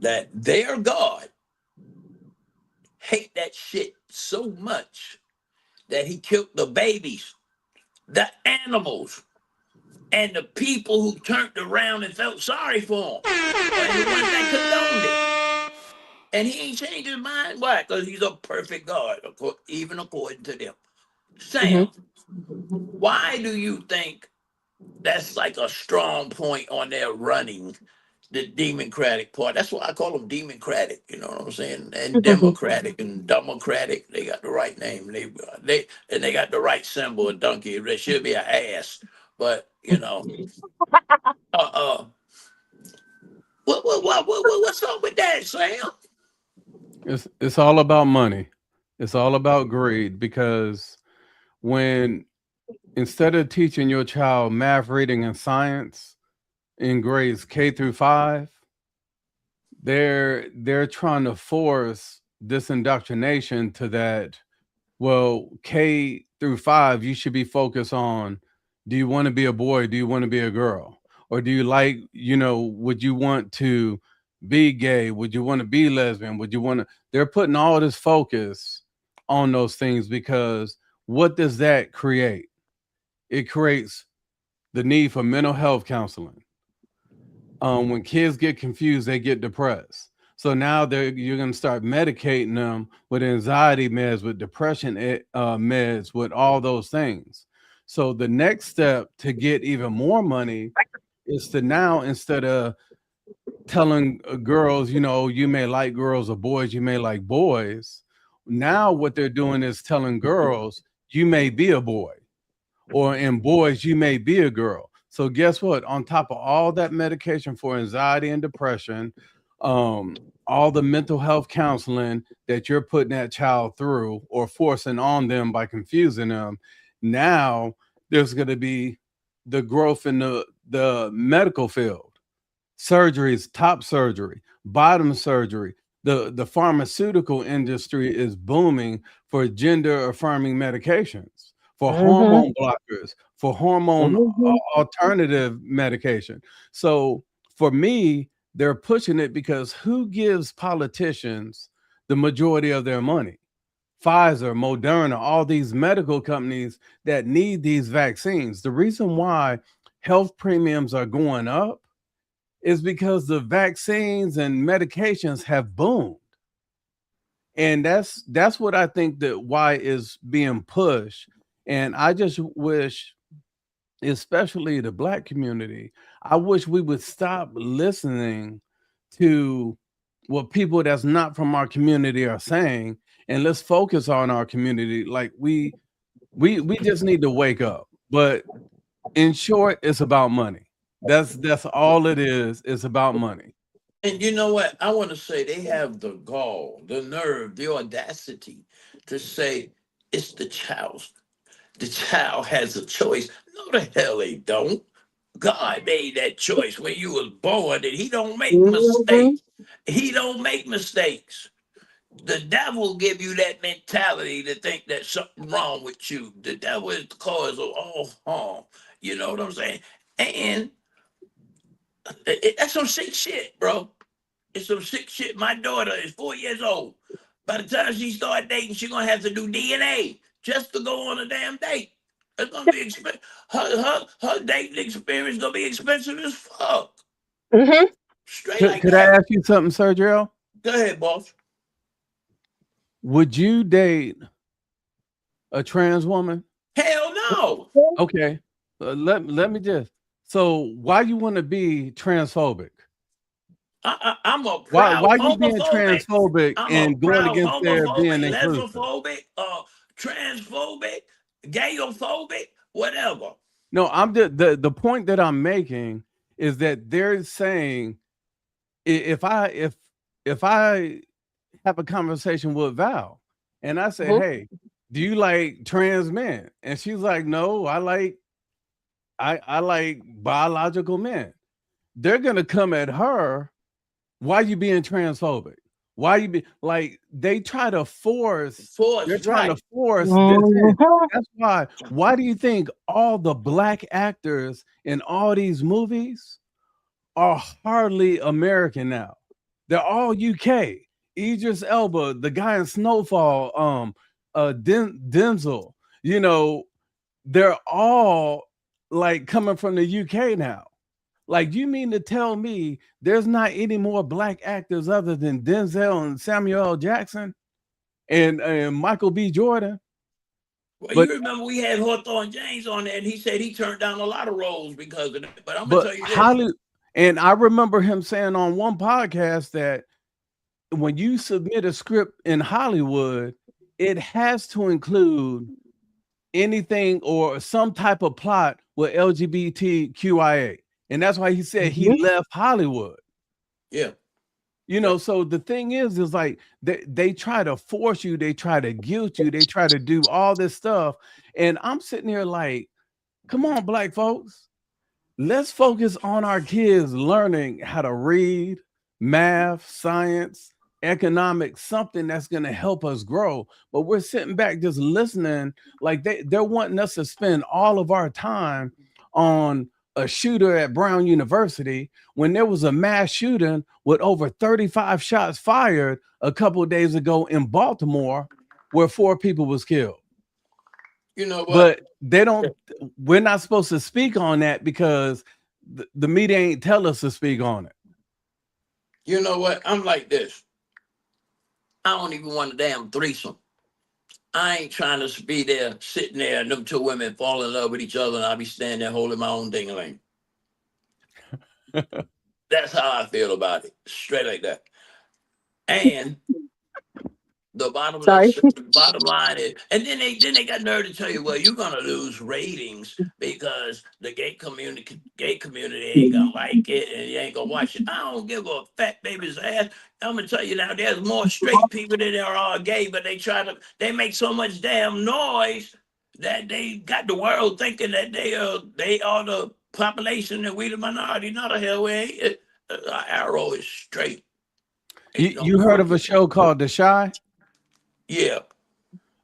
that their God hate that shit so much that he killed the babies, the animals, and the people who turned around and felt sorry for him, and the ones that condoned it. And he ain't changed his mind. Why? Because he's a perfect God, even according to them. Sam, Mhm. why do you think that's like a strong point on their running the Democratic Party? That's why I call them Democratic. You know what I'm saying? And Mhm. Democratic and Democratic. They got the right name. They got the right symbol. A donkey. There should be an ass, but you know. Uh uh. What's up with that, Sam? It's all about money. It's all about greed, because when instead of teaching your child math, reading, and science in grades K through 5, they're trying to force this indoctrination to that. Well, K through 5, you should be focused on, do you want to be a boy? Do you want to be a girl? Or do you like, would you want to be gay? Would you want to be lesbian? Would you want to? They're putting all this focus on those things, because what does that create? It creates the need for mental health counseling. When kids get confused, they get depressed. So now you're going to start medicating them with anxiety meds, with depression meds, with all those things. So the next step to get even more money is to now, instead of telling girls, you may like girls, or boys, you may like boys. Now what they're doing is telling girls, you may be a boy, or in boys, you may be a girl. So guess what? On top of all that medication for anxiety and depression, all the mental health counseling that you're putting that child through or forcing on them by confusing them, now there's going to be the growth in the medical field. Surgeries, top surgery, bottom surgery. The pharmaceutical industry is booming for gender affirming medications, for Mhm. hormone blockers, for hormone Mhm. alternative medication. So for me, they're pushing it because who gives politicians the majority of their money? Pfizer, Moderna, all these medical companies that need these vaccines. The reason why health premiums are going up is because the vaccines and medications have boomed. And that's what I think that why is being pushed. And I just wish, especially the Black community, I wish we would stop listening to what people that's not from our community are saying, and let's focus on our community. Like we just need to wake up. But in short, it's about money. That's all it is. It's about money. And you know what? I want to say they have the gall, the nerve, the audacity to say it's the child's. The child has a choice. No, the hell they don't. God made that choice when you was born, and He don't make Mhm. mistakes. He don't make mistakes. The devil give you that mentality to think that something wrong with you. The devil is the cause of all harm. You know what I'm saying? And that's some sick shit, bro. It's some sick shit. My daughter is 4 years old. By the time she start dating, she's gonna have to do DNA just to go on a damn date. It's gonna be expensive. Her dating experience gonna be expensive as fuck. Mhm. Straight Could, like could I that. ask you something, Sergio? Go ahead, boss. Would you date a trans woman? Hell no. Okay. Let me just. So why you want to be transphobic? I'm a Why proud you being homophobic. transphobic I'm a and going proud against their homophobic, being inclusive? lesbophobic, transphobic, gayophobic, whatever. No, I'm the point that I'm making is that they're saying, if I have a conversation with Val And I said, hey, do you like trans men? And she's like, no, I like biological men. They're gonna come at her. Why you being transphobic? Why you be like, they try to force, they're trying to force this in. That's why do you think all the black actors in all these movies are hardly American now? They're all UK. Idris Elba, the guy in Snowfall, Denzel, you know, they're all like coming from the UK now. Like, you mean to tell me there's not any more black actors other than Denzel and Samuel L. Jackson and Michael B. Jordan? Well, you remember we had Hawthorne James on there, and he said he turned down a lot of roles because of that. But I'm gonna tell you this. And I remember him saying on one podcast that when you submit a script in Hollywood, it has to include anything or some type of plot with LGBTQIA. And that's why he said he left Hollywood. Yeah. You know, so the thing is like they try to force you, they try to guilt you, they try to do all this stuff. And I'm sitting here like, come on, black folks, let's focus on our kids learning how to read, math, science, economics, something that's going to help us grow. But we're sitting back just listening, like they're wanting us to spend all of our time on a shooter at Brown University when there was a mass shooting with over 35 shots fired a couple of days ago in Baltimore where 4 people was killed. You know what? But we're not supposed to speak on that because the media ain't tell us to speak on it. You know what? I'm like this. I don't even want a damn threesome. I ain't trying to be there, sitting there, and them 2 women fall in love with each other, and I'll be standing there holding my own ding-a-ling. That's how I feel about it, straight like that. And the bottom line is, and then they got nerve to tell you, well, you're gonna lose ratings because the gay community ain't gonna like it and you ain't gonna watch it. I don't give a fat baby's ass. I'm gonna tell you now, there's more straight people than there are gay, but they make so much damn noise that they got the world thinking that they are the population and we the minority. Not the hell we ain't. Our arrow is straight. You heard of a show called The Chi? Yeah.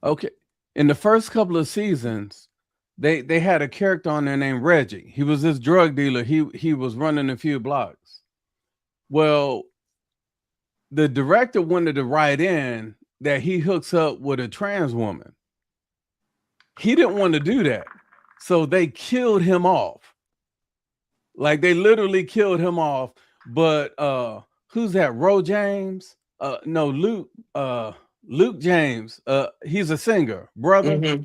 Okay. In the first couple of seasons, they had a character on there named Reggie. He was this drug dealer. He was running a few blocks. Well, the director wanted to write in that he hooks up with a trans woman. He didn't want to do that. So they killed him off. Like, they literally killed him off. But who's that? Ro James? No, Luke James. He's a singer, brother.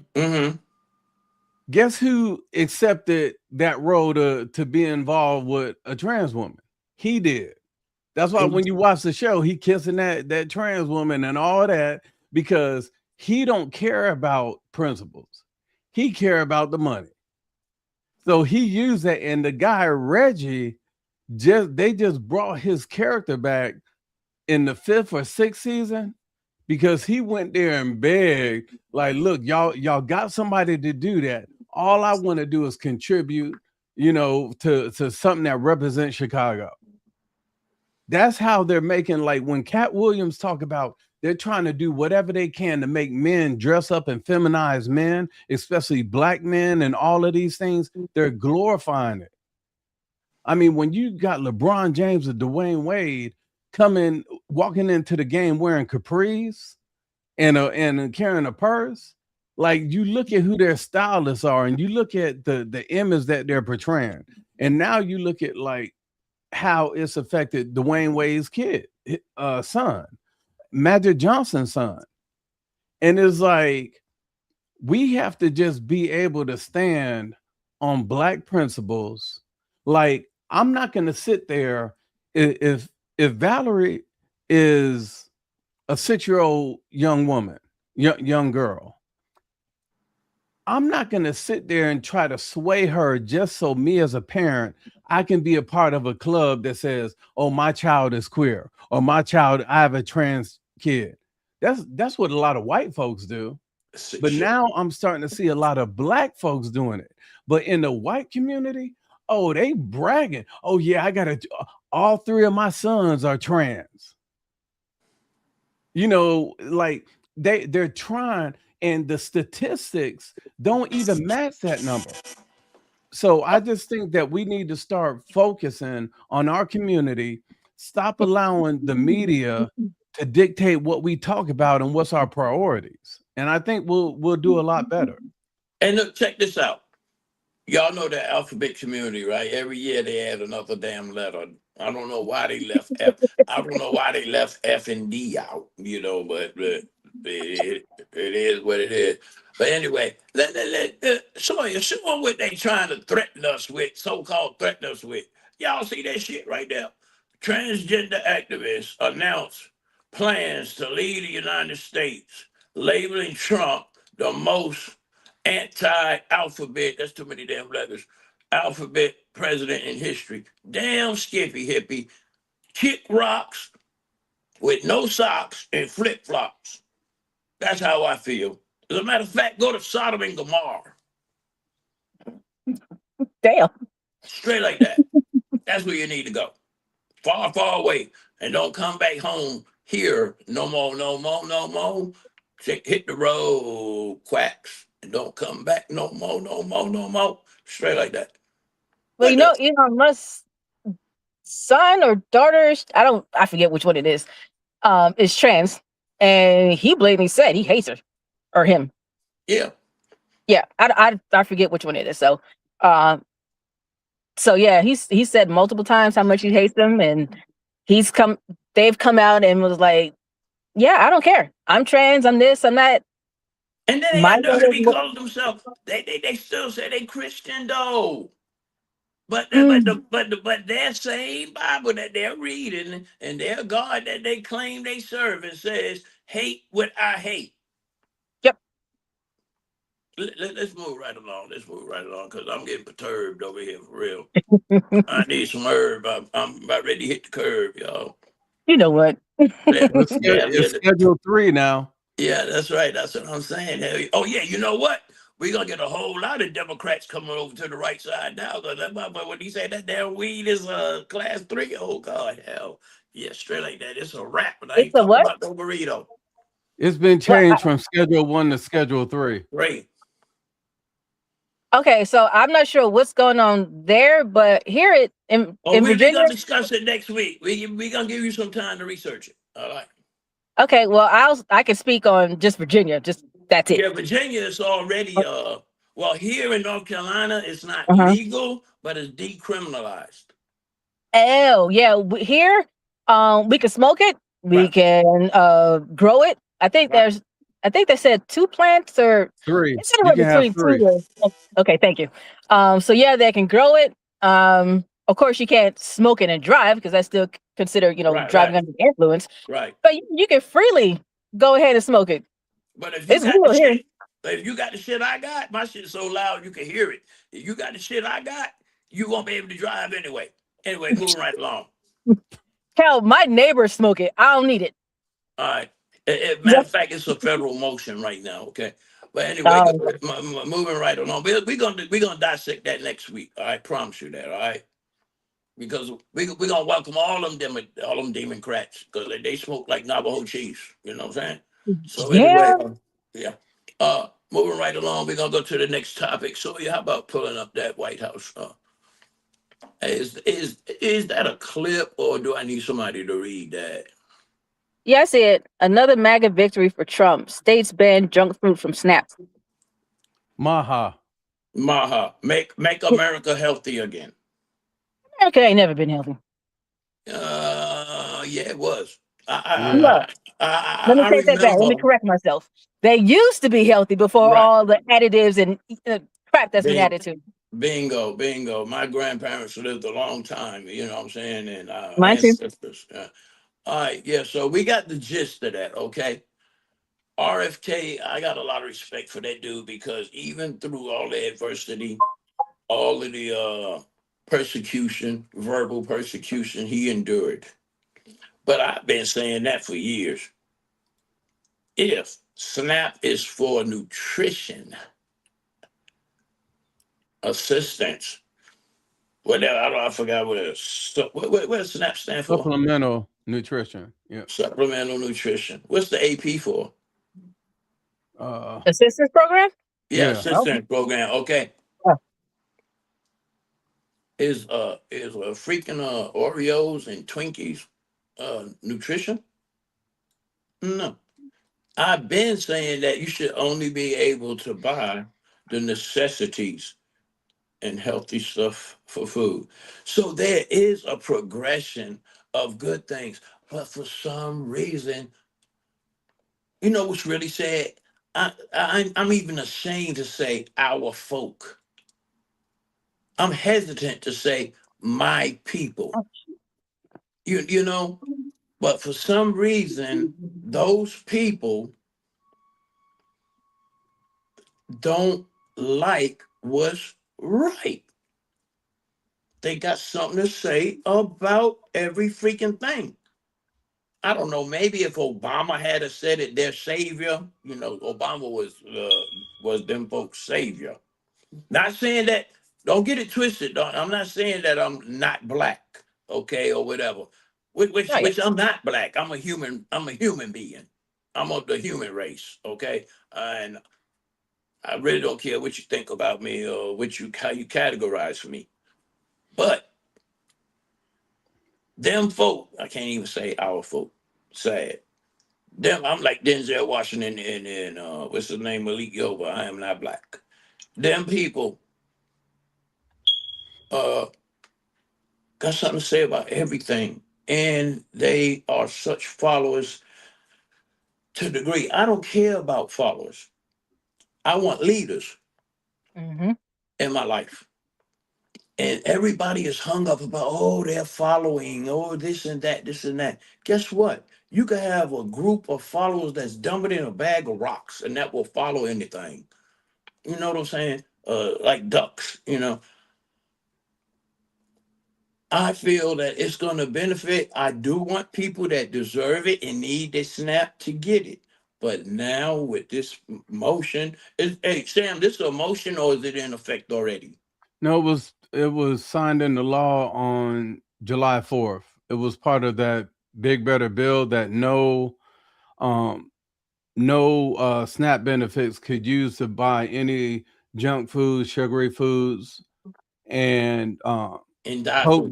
Guess who accepted that role to be involved with a trans woman? He did. That's why when you watch the show, he kissing that trans woman and all that, because he don't care about principles. He care about the money. So he used that, and the guy Reggie they just brought his character back in the 5th or 6th season because he went there and begged, like, look, y'all got somebody to do that. All I want to do is contribute, you know, to something that represents Chicago. That's how they're making, like, when Cat Williams talk about they're trying to do whatever they can to make men dress up and feminize men, especially black men and all of these things, they're glorifying it. I mean, when you got LeBron James and Dwayne Wade walking into the game wearing capris and carrying a purse, like, you look at who their stylists are and you look at the image that they're portraying. And now you look at, like, how it's affected Dwayne Wade's son, Magic Johnson's son. And it's like, we have to just be able to stand on black principles. Like, I'm not going to sit there if Valerie is a 6-year-old young woman, young girl. I'm not going to sit there and try to sway her just so me as a parent, I can be a part of a club that says, oh, my child is queer, or I have a trans kid. That's what a lot of white folks do. But now I'm starting to see a lot of black folks doing it. But in the white community, oh, they bragging. Oh yeah, I got all 3 of my sons are trans. You know, like they're trying, and the statistics don't even match that number. So I just think that we need to start focusing on our community, stop allowing the media to dictate what we talk about and what's our priorities. And I think we'll do a lot better. And look, check this out. Y'all know the alphabet community, right? Every year they add another damn letter. I don't know why they left F. I don't know why they left F and D out, you know, but it is what it is. But anyway, show what they trying to threaten us with, so-called threaten us with. Y'all see that shit right there? Transgender activists announce plans to leave the United States, labeling Trump the most anti-alphabet, that's too many damn letters, alphabet president in history. Damn skippy hippie, kick rocks with no socks and flip-flops. That's how I feel. As a matter of fact, go to Sodom and Gomorrah. Damn. Straight like that. That's where you need to go. Far, far away. And don't come back home here no more, no more, no more. Hit the road, quacks. And don't come back no more, no more, no more. Straight like that. Well, you know, Elon Musk's son or daughter, I forget which one it is trans. And he blatantly said he hates her or him. Yeah. Yeah. I forget which one it is. So yeah, he said multiple times how much he hates them, and they've come out and was like, yeah, I don't care. I'm trans, I'm this, I'm that. And then they had to be close themselves. They still say they Christian though. But their same Bible that they're reading and their God that they claim they serve, it says, hate what I hate. Yep. Let's move right along. Because I'm getting perturbed over here for real. I need some herb. I'm about ready to hit the curb, y'all. You know what? It's schedule 3 now. Yeah, that's right. That's what I'm saying. Oh yeah, you know what? We're gonna get a whole lot of Democrats coming over to the right side now. But when he said that damn weed is class 3, oh God, hell. Yeah, straight like that. It's a wrap, but I ain't talking about no burrito. It's been changed from schedule 1 to schedule 3. Right. Okay, so I'm not sure what's going on there, but here in Virginia, we're gonna discuss it next week. We're gonna give you some time to research it. All right. Okay, well, I can speak on just Virginia. Just that's it. Yeah, Virginia is already well, here in North Carolina, it's not legal, but it's decriminalized. Oh yeah, here we can smoke it. We can grow it. I think they said 2 plants or 3. You can have 3. Okay, thank you. So yeah, they can grow it. Of course, you can't smoke it and drive because that's still considered, driving under the influence. Right. But you can freely go ahead and smoke it. But if you got the shit I got, my shit's so loud you can hear it. If you got the shit I got, you won't be able to drive anyway. Anyway, moving right along. Hell, my neighbors smoke it. I don't need it. All right. Matter of fact, it's a federal motion right now. Okay. But anyway, moving right along. We're gonna dissect that next week. All right, promise you that. All right. Because we're gonna welcome all them Democrats because they smoke like Navajo cheese. You know what I'm saying? So anyway, moving right along, we're gonna go to the next topic. So how about pulling up that White House? Is that a clip or do I need somebody to read that? Yeah, I see it. Another MAGA victory for Trump. States ban junk food from SNAP. Maha. Make America healthy again. America ain't never been healthy. Yeah, it was. Let me take that back. Let me correct myself. They used to be healthy before all the additives and crap that's been added to. Bingo. My grandparents lived a long time, you know what I'm saying? And mine too. All right, yeah, so we got the gist of that, okay? RFK, I got a lot of respect for that dude because even through all the adversity, all of the persecution, verbal persecution he endured. But I've been saying that for years. if SNAP is for nutrition assistance, whatever, I forgot what it is. So, what does SNAP stand for? Supplemental nutrition. Yeah. Supplemental nutrition. What's the AP for? Assistance program? Yeah, Yeah. assistance program. Okay. Oh. Is freaking Oreos and Twinkies nutrition? No. I've been saying that you should only be able to buy the necessities and healthy stuff for food. So there is a progression of good things. But for some reason, you know what's really sad? I'm even ashamed to say our folk. I'm hesitant to say my people. You know, but for some reason, those people don't like what's right. They got something to say about every freaking thing. I don't know. Maybe if Obama had said it, their savior. You know, Obama was them folks' savior. Not saying that. Don't get it twisted. I'm not saying that I'm not black, okay, or whatever. Which I'm not black. I'm a human. I'm a human being. I'm of the human race, okay. And I really don't care what you think about me or how you categorize me. But them folk, I can't even say our folk. Sad. Them, I'm like Denzel Washington and what's the name, Malik Yoba. I am not black. Them people got something to say about everything. And they are such followers to the degree. I don't care about followers. I want leaders in my life. And everybody is hung up about, oh, they're following, oh, this and that, this and that. Guess what? You can have a group of followers that's dumber than a bag of rocks, and that will follow anything. You know what I'm saying? Like ducks, you know. I feel that it's going to benefit. I do want people that deserve it and need this SNAP to get it. But now with this motion, hey, Sam, this is a motion or is it in effect already? No, it was signed into law on July 4th. It was part of that big better bill that no SNAP benefits could use to buy any junk foods, sugary foods, and Coke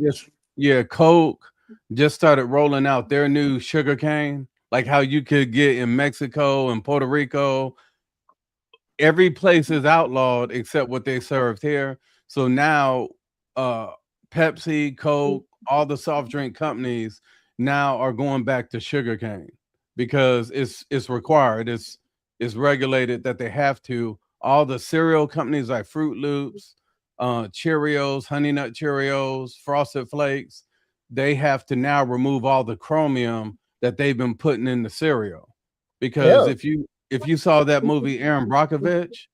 Coke just started rolling out their new sugar cane, like how you could get in Mexico and Puerto Rico. Every place is outlawed except what they served here. So now Pepsi, Coke, all the soft drink companies now are going back to sugarcane because it's required. It's regulated that they have to. All the cereal companies like Fruit Loops, Cheerios, Honey Nut Cheerios, Frosted Flakes, they have to now remove all the chromium that they've been putting in the cereal. Because if you saw that movie Aaron Brockovich,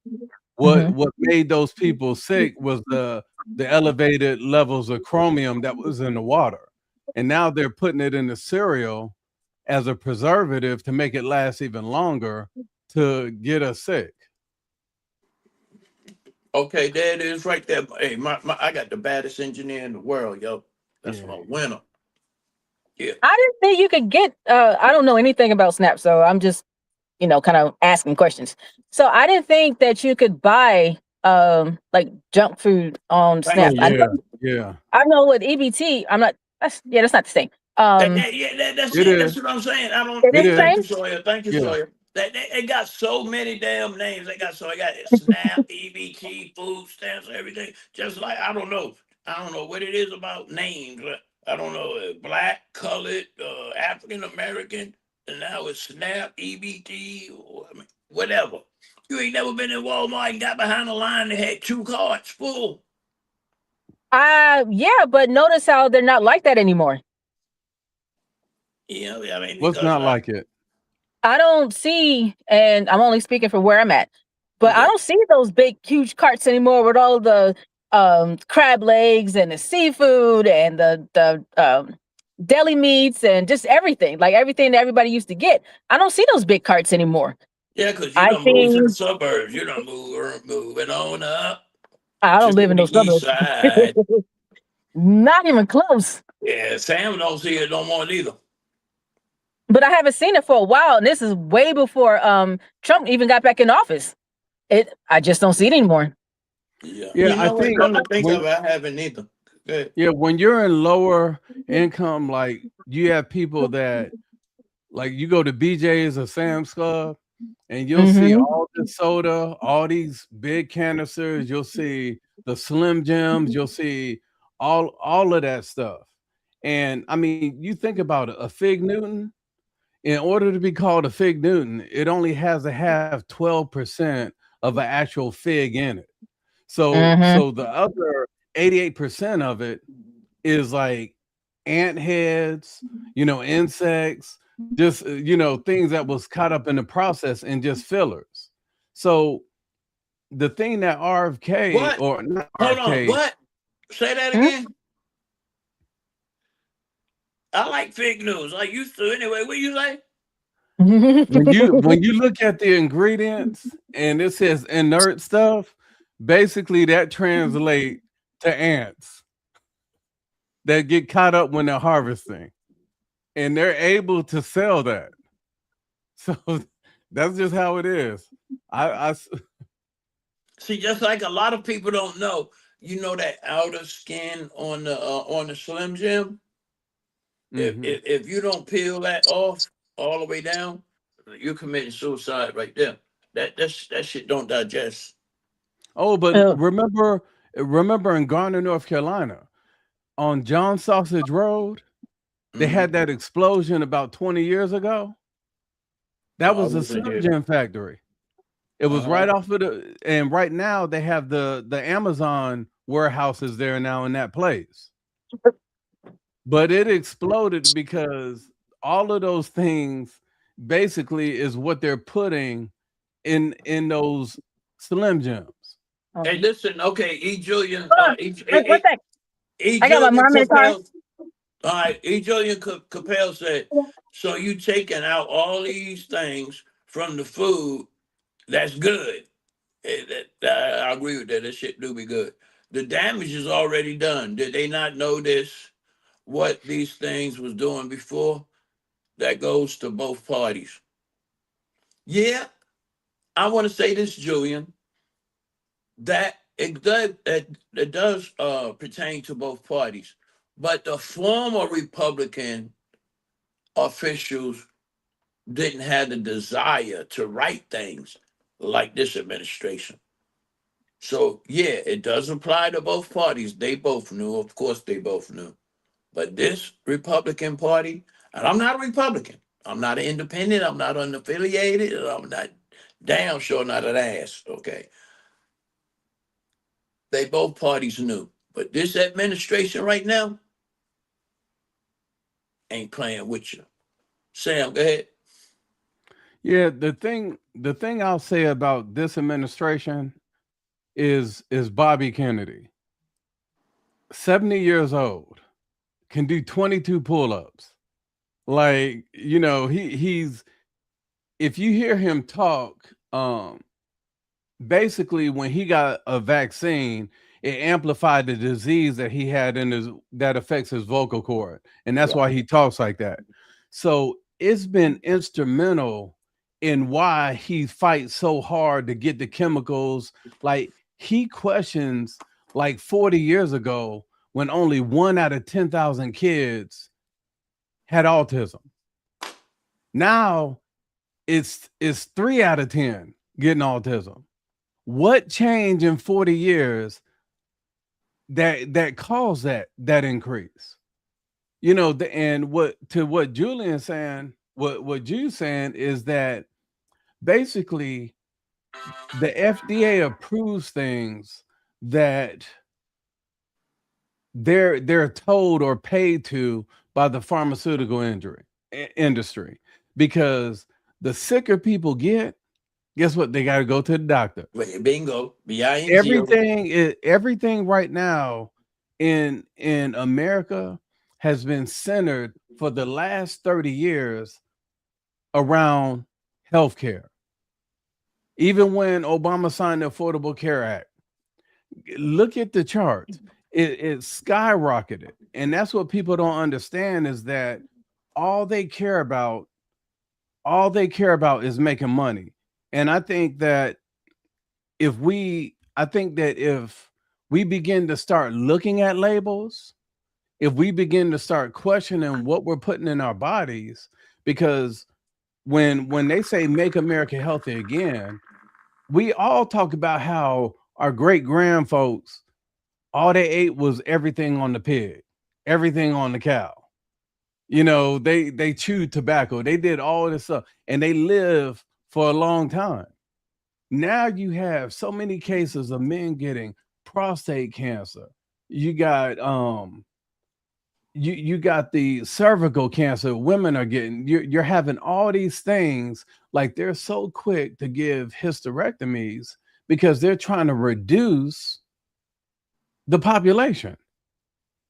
what made those people sick was the elevated levels of chromium that was in the water. And now they're putting it in the cereal as a preservative to make it last even longer to get us sick. Okay, there it is right there. Hey, I got the baddest engineer in the world, yo. That's my winner. Yeah. I didn't think you could get I don't know anything about SNAP, so I'm just, you know, kind of asking questions. So I didn't think that you could buy like junk food on SNAP. Oh, I know with EBT, that's not the same. That's what I'm saying. I don't. Thank you, Sawyer. Thank you, Sawyer. They got so many damn names. They got SNAP, EBT, food stamps, everything. Just like I don't know what it is about names. I don't know, black, colored, African American, and now it's SNAP, EBT, whatever. You ain't never been in Walmart and got behind the line and had 2 carts full. Yeah, but notice how they're not like that anymore. Yeah, I mean, what's not like it? I don't see, and I'm only speaking for where I'm at, but I don't see those big, huge carts anymore with all the crab legs and the seafood and the deli meats and just everything, like everything that everybody used to get. I don't see those big carts anymore. Yeah, because you I don't move to the think suburbs. You don't moving on up I don't to live in the those east suburbs. side. Not even close. Yeah, Sam don't see it no more neither. But I haven't seen it for a while, and this is way before Trump even got back in office. I just don't see it anymore. Yeah, Yeah, you know I what? think Come to think when, of it, I haven't either. Good. yeah, when you're in lower income, like you have people that, like you go to BJ's or Sam's Club, and you'll see Mhm. all this soda, all these big canisters. You'll see the Slim Jims. You'll see all of that stuff. And I mean, you think about it, a Fig Newton. In order to be called a Fig Newton, it only has to have 12% of an actual fig in it. So Mhm. the other 88% of it is like ant heads, insects, just things that was caught up in the process and just fillers. So the thing that RFK What? or not Hold on. RFK, What? Say that Mhm. again. I like fake news. I used to anyway. What you say? when you look at the ingredients and it says inert stuff, basically that translates to ants that get caught up when they're harvesting, and they're able to sell that. So that's just how it is. I See, just like a lot of people don't know, you know that outer skin on the Slim Jim. Mhm. If you don't peel that off all the way down, you're committing suicide right there. That shit don't digest. Oh, but Oh. remember in Garner, North Carolina, on John Sausage Road, they Mhm. had that explosion about 20 years ago. That I was a wasn't Slim here. Jim factory. It was Uh-huh. right off of and right now they have the Amazon warehouses there now in that place. But it exploded because all of those things basically is what they're putting in those Slim Jims. Hey, listen. Okay, E. Julian. Hold on. One sec. E. I got my Julian mom in the car. Capel. All right, E. Julian Capel said, "So you taking out all these things from the food? That's good. I agree with that. That shit do be good. The damage is already done. Did they not notice what these things was doing before? That goes to both parties. Yeah, I want to say this, Julian, that it does pertain to both parties. But the former Republican officials didn't have the desire to write things like this administration. So yeah, it does apply to both parties. They both knew, of course, they both knew. But this Republican Party, and I'm not a Republican. I'm not an independent. I'm not unaffiliated. I'm not damn sure not an ass. Okay, they both parties knew. But this administration right now ain't playing with you. Sam, go ahead. Yeah, the thing I'll say about this administration is Bobby Kennedy. 70 years old, can do 22 pull-ups. Like, he's if you hear him talk, basically when he got a vaccine, it amplified the disease that he had that affects his vocal cord, and that's why he talks like that. So it's been instrumental in why he fights so hard to get the chemicals. Like he questions, like 40 years ago, when only 1 out of 10,000 kids had autism. Now it's 3 out of 10 getting autism. What changed in 40 years that caused that increase? And what Julian's saying, what Jude's saying is that basically the FDA approves things that they're told or paid to by the pharmaceutical industry, because the sicker people get, guess what? They got to go to the doctor. Bingo. B-I-N-G-O. Everything right now in America has been centered for the last 30 years around healthcare. Even when Obama signed the Affordable Care Act, look at the charts. It skyrocketed. And that's what people don't understand, is that all they care about is making money. And I think that if we begin to start looking at labels, if we begin to start questioning what we're putting in our bodies, because when they say make America healthy again, we all talk about how our great grandfolks, all they ate was everything on the pig, everything on the cow. You know, they chewed tobacco, they did all this stuff, and they lived for a long time. Now you have so many cases of men getting prostate cancer. You got you got the cervical cancer women are getting. You're having all these things. Like, they're so quick to give hysterectomies because they're trying to reduce the population.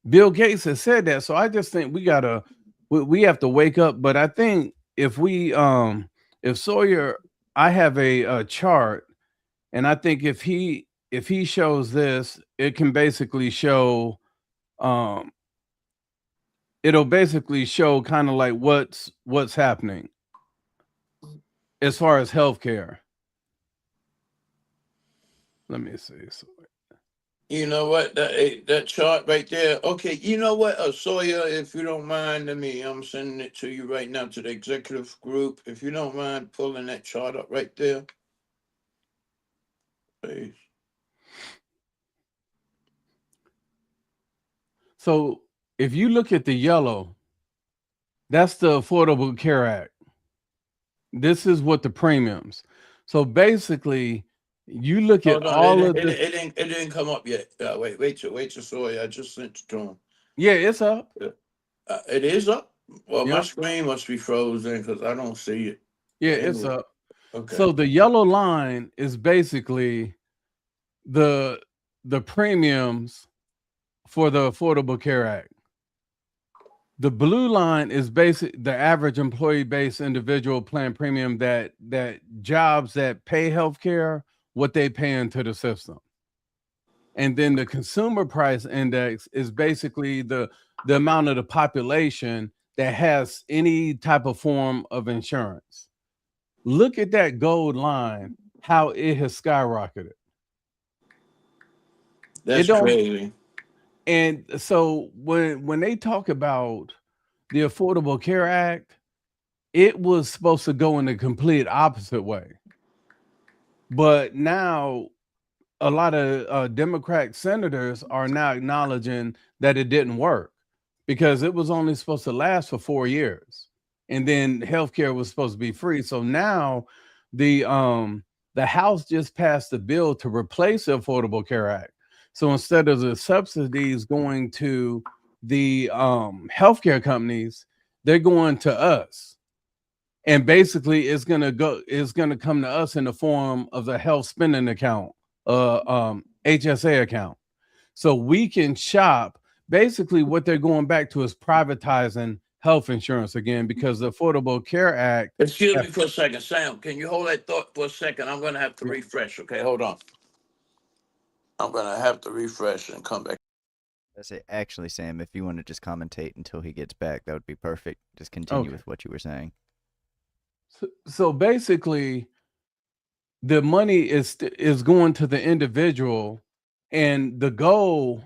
Bill Gates has said that. So I just think we have to wake up. But I think if Sawyer, I have a chart, and I think if he shows this, it can basically show, it'll basically show kind of like what's happening as far as healthcare. Let me see. You know what? That chart right there. Okay, you know what, Sawyer, if you don't mind, I'm sending it to you right now to the executive group. If you don't mind pulling that chart up right there, please. So if you look at the yellow, that's the Affordable Care Act. This is what the premiums. So basically, you look at all of this. It didn't come up yet. Wait till Sawyer. I just sent it to him. Yeah, it's up. It is up. Well, Yep. My screen must be frozen because I don't see it. Yeah, it's up. Okay. So the yellow line is basically the premiums for the Affordable Care Act. The blue line is basic the average employee-based individual plan premium that jobs that pay healthcare, what they pay into the system. And then the consumer price index is basically the amount of the population that has any type of form of insurance. Look at that gold line, how it has skyrocketed. That's crazy. And so when they talk about the Affordable Care Act, it was supposed to go in the complete opposite way. But now a lot of Democrat senators are now acknowledging that it didn't work because it was only supposed to last for 4 years. And then healthcare was supposed to be free. So now the House just passed a bill to replace the Affordable Care Act. So instead of the subsidies going to the healthcare companies, they're going to us. And basically it's gonna come to us in the form of the health spending account, HSA account. So we can shop. Basically what they're going back to is privatizing health insurance again, because the Affordable Care Act. Excuse me for a second, Sam. Can you hold that thought for a second? I'm gonna have to refresh. Okay, hold on. I'm gonna have to refresh and come back. That's it. Actually, Sam, if you want to just commentate until he gets back, that would be perfect. Just continue with what you were saying. So basically, the money is going to the individual, and the goal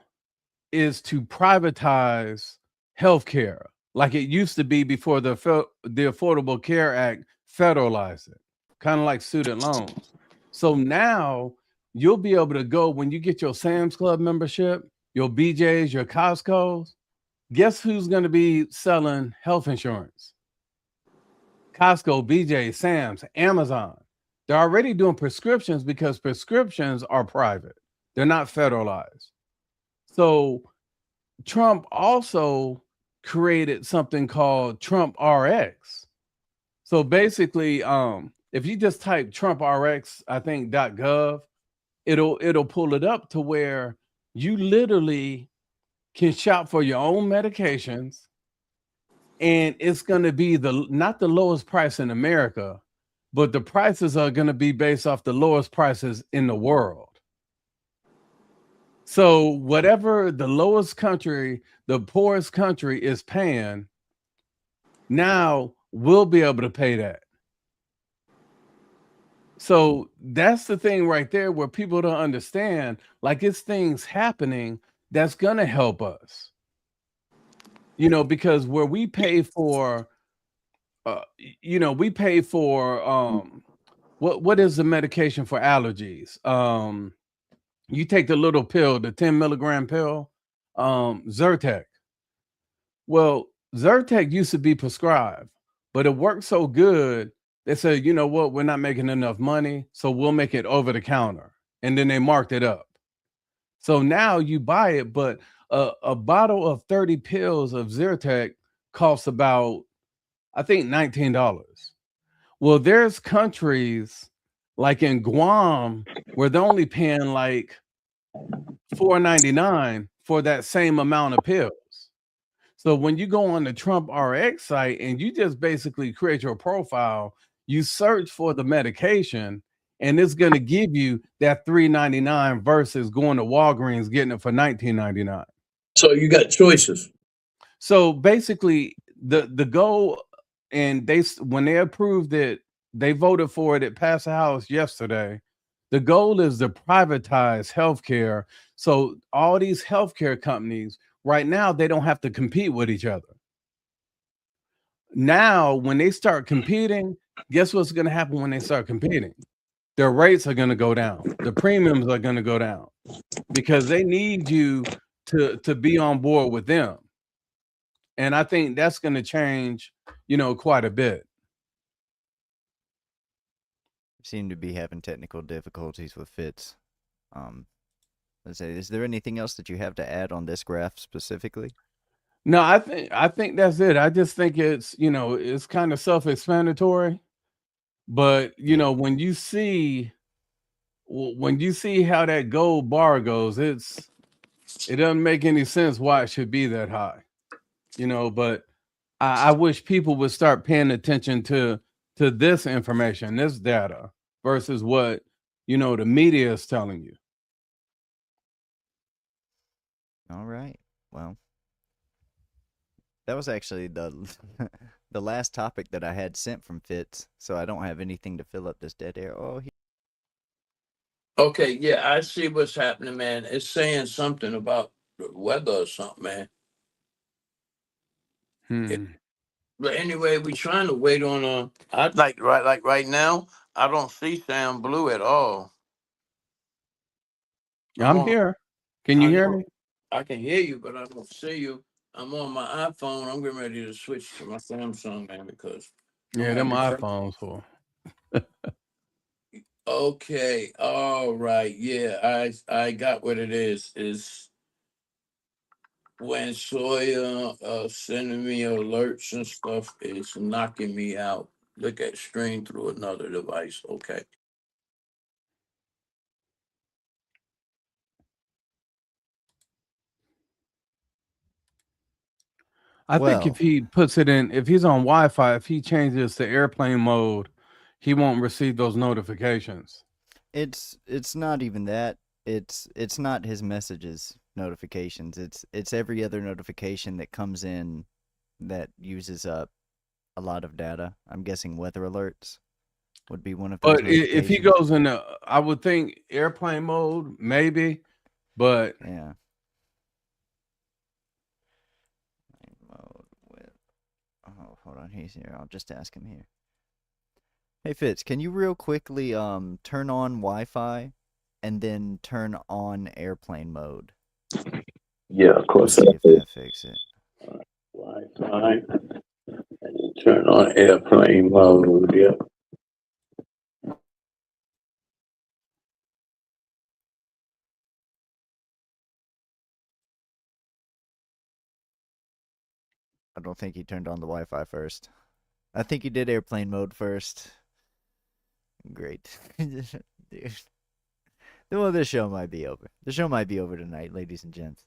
is to privatize healthcare like it used to be before the Affordable Care Act federalized it, kind of like student loans. So now you'll be able to go when you get your Sam's Club membership, your BJ's, your Costco's. Guess who's going to be selling health insurance? Costco, BJ, Sam's, Amazon. They're already doing prescriptions because prescriptions are private. They're not federalized. So Trump also created something called Trump RX. So basically, if you just type Trump RX, I think .gov, it'll pull it up to where you literally can shop for your own medications, and it's going to be not the lowest price in America, but the prices are going to be based off the lowest prices in the world. So whatever the lowest country, the poorest country is paying, now we'll be able to pay that. So that's the thing right there where people don't understand, like it's things happening that's going to help us. You know, because where we pay for, we pay for, what is the medication for allergies? You take the little pill, the 10 milligram pill, Zyrtec. Well, Zyrtec used to be prescribed, but it worked so good, they said, you know what, we're not making enough money, so we'll make it over the counter. And then they marked it up. So now you buy it, but a bottle of 30 pills of Zyrtec costs about, I think, $19. Well, there's countries like in Guam where they're only paying like $4.99 for that same amount of pills. So when you go on the Trump RX site and you just basically create your profile, you search for the medication, and it's going to give you that $3.99 versus going to Walgreens getting it for $19.99. So you got choices. So basically, the goal, and when they approved it, they voted for it. It passed the House yesterday. The goal is to privatize healthcare. So all these healthcare companies right now, they don't have to compete with each other. Now, when they start competing, guess what's going to happen when they start competing? Their rates are going to go down. The premiums are going to go down because they need you to be on board with them. And I think that's going to change, quite a bit. Seem to be having technical difficulties with Fitz. Let's say, is there anything else that you have to add on this graph specifically? No, I think that's it. I just think it's, it's kind of self-explanatory. But when you see how that gold bar goes, it doesn't make any sense why it should be that high. But I wish people would start paying attention to this information, this data, versus what the media is telling you. All right. Well, that was actually the the last topic that I had sent from Fitz, so I don't have anything to fill up this dead air. Okay, yeah, I see what's happening, man. It's saying something about the weather or something, man. But anyway, we're trying to wait on I'd like right now, I don't see Sam Blue at all. I'm here. Can you hear me? I can hear you, but I don't see you. I'm on my iPhone. I'm getting ready to switch to my Samsung, man, because them iPhones for. Okay, all right, yeah, I got what it is. Is when Sawyer sending me alerts and stuff, it's knocking me out. Look at stream through another device. Okay. I think if he puts it in, if he's on Wi-Fi, if he changes to airplane mode, he won't receive those notifications. It's not even that. It's not his messages notifications. It's every other notification that comes in that uses up a lot of data. I'm guessing weather alerts would be one of those. But if he goes in, I would think airplane mode, maybe. But yeah. Oh, hold on, he's here. I'll just ask him here. Hey Fitz, can you real quickly turn on Wi-Fi and then turn on airplane mode? Yeah, of course. See if that fix it. Wi-Fi and turn on airplane mode. Yep. I don't think he turned on the Wi-Fi first. I think he did airplane mode first. Great. Dude. Well, this show might be over. The show might be over tonight, ladies and gents.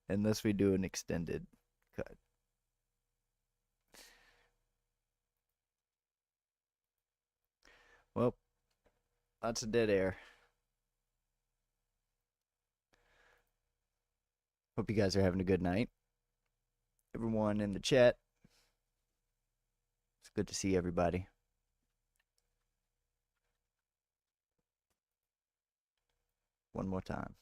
Unless we do an extended cut. Well, lots of dead air. Hope you guys are having a good night. Everyone in the chat. It's good to see everybody. One more time.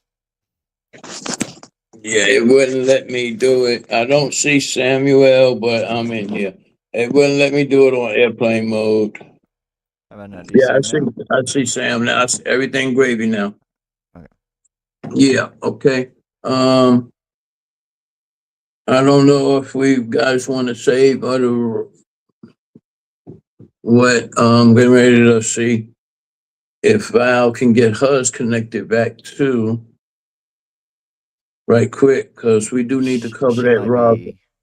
Yeah, it wouldn't let me do it. I don't see Samuel, but I'm in here. It wouldn't let me do it on airplane mode. How about now? Do you see now? I see Sam now. I see everything gravy now. Okay. Yeah, okay. I don't know if we guys want to save other what getting ready to see if Val can get hers connected back too. Right quick, because we do need to cover that, Rob.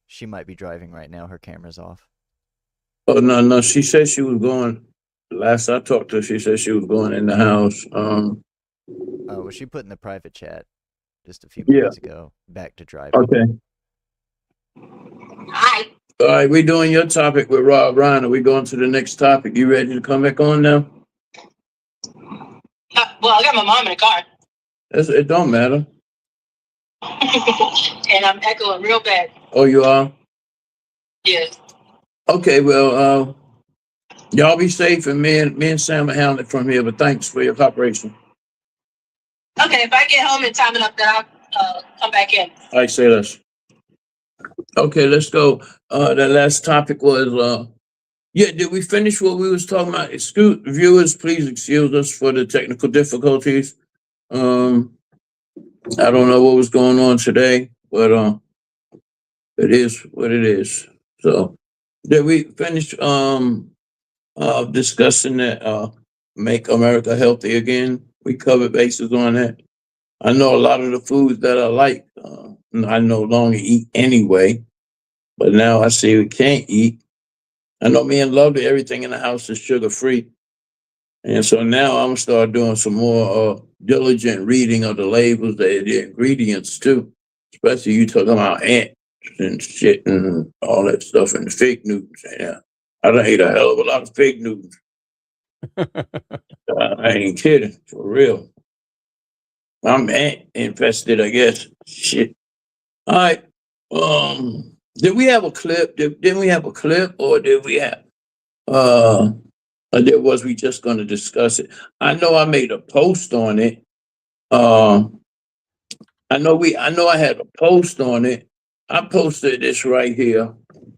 She might be driving right now. Her camera's off. Oh, no. She said she was going. Last I talked to her, she said she was going in the house. Oh, well, she put in the private chat just a few minutes ago. Back to driving. Okay. Hi. All right, we're doing your topic with Rob Reiner. We going to the next topic. You ready to come back on now? Well, I got my mom in the car. It don't matter. And I'm echoing real bad. Oh, you are? Yes. Okay, well, y'all be safe, and me and Sam are handling it from here, but thanks for your cooperation. Okay, if I get home and time it up, then I'll come back in. All right, say less. Okay, let's go. The last topic was, did we finish what we was talking about? Excuse viewers, please excuse us for the technical difficulties. I don't know what was going on today, but it is what it is. So did we finish discussing that make America healthy again? We covered bases on that. I know a lot of the foods that I like, I no longer eat anyway, but now I see we can't eat. I know me and Lovely, everything in the house is sugar free. And so now I'm gonna start doing some more diligent reading of the labels, the ingredients too. Especially you talking about ants and shit and all that stuff and the fake news. Yeah, I done ate a hell of a lot of fake news. I ain't kidding, for real. I'm ant infested, I guess. Shit. All right. Did we have a clip? Didn't we have a clip, or did we have? Or was we just going to discuss it? I know I made a post on it. I know I had a post on it. I posted this right here,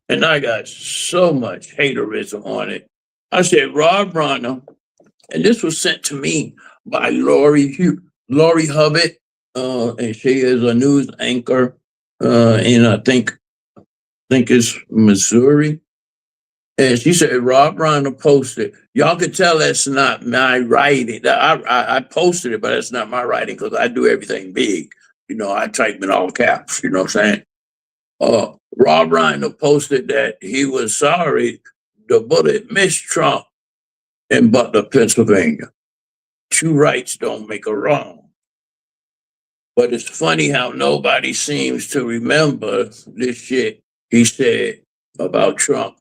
and I got so much haterism on it. I said Rob Reiner, and this was sent to me by Lori Hubbard, and she is a news anchor, in I think it's Missouri. And she said, Rob Reiner posted. Y'all could tell that's not my writing. I posted it, but that's not my writing because I do everything big. You know, I type in all caps, you know what I'm saying? Rob Reiner posted that he was sorry the bullet missed Trump in Butler, Pennsylvania. Two rights don't make a wrong. But it's funny how nobody seems to remember this shit he said about Trump.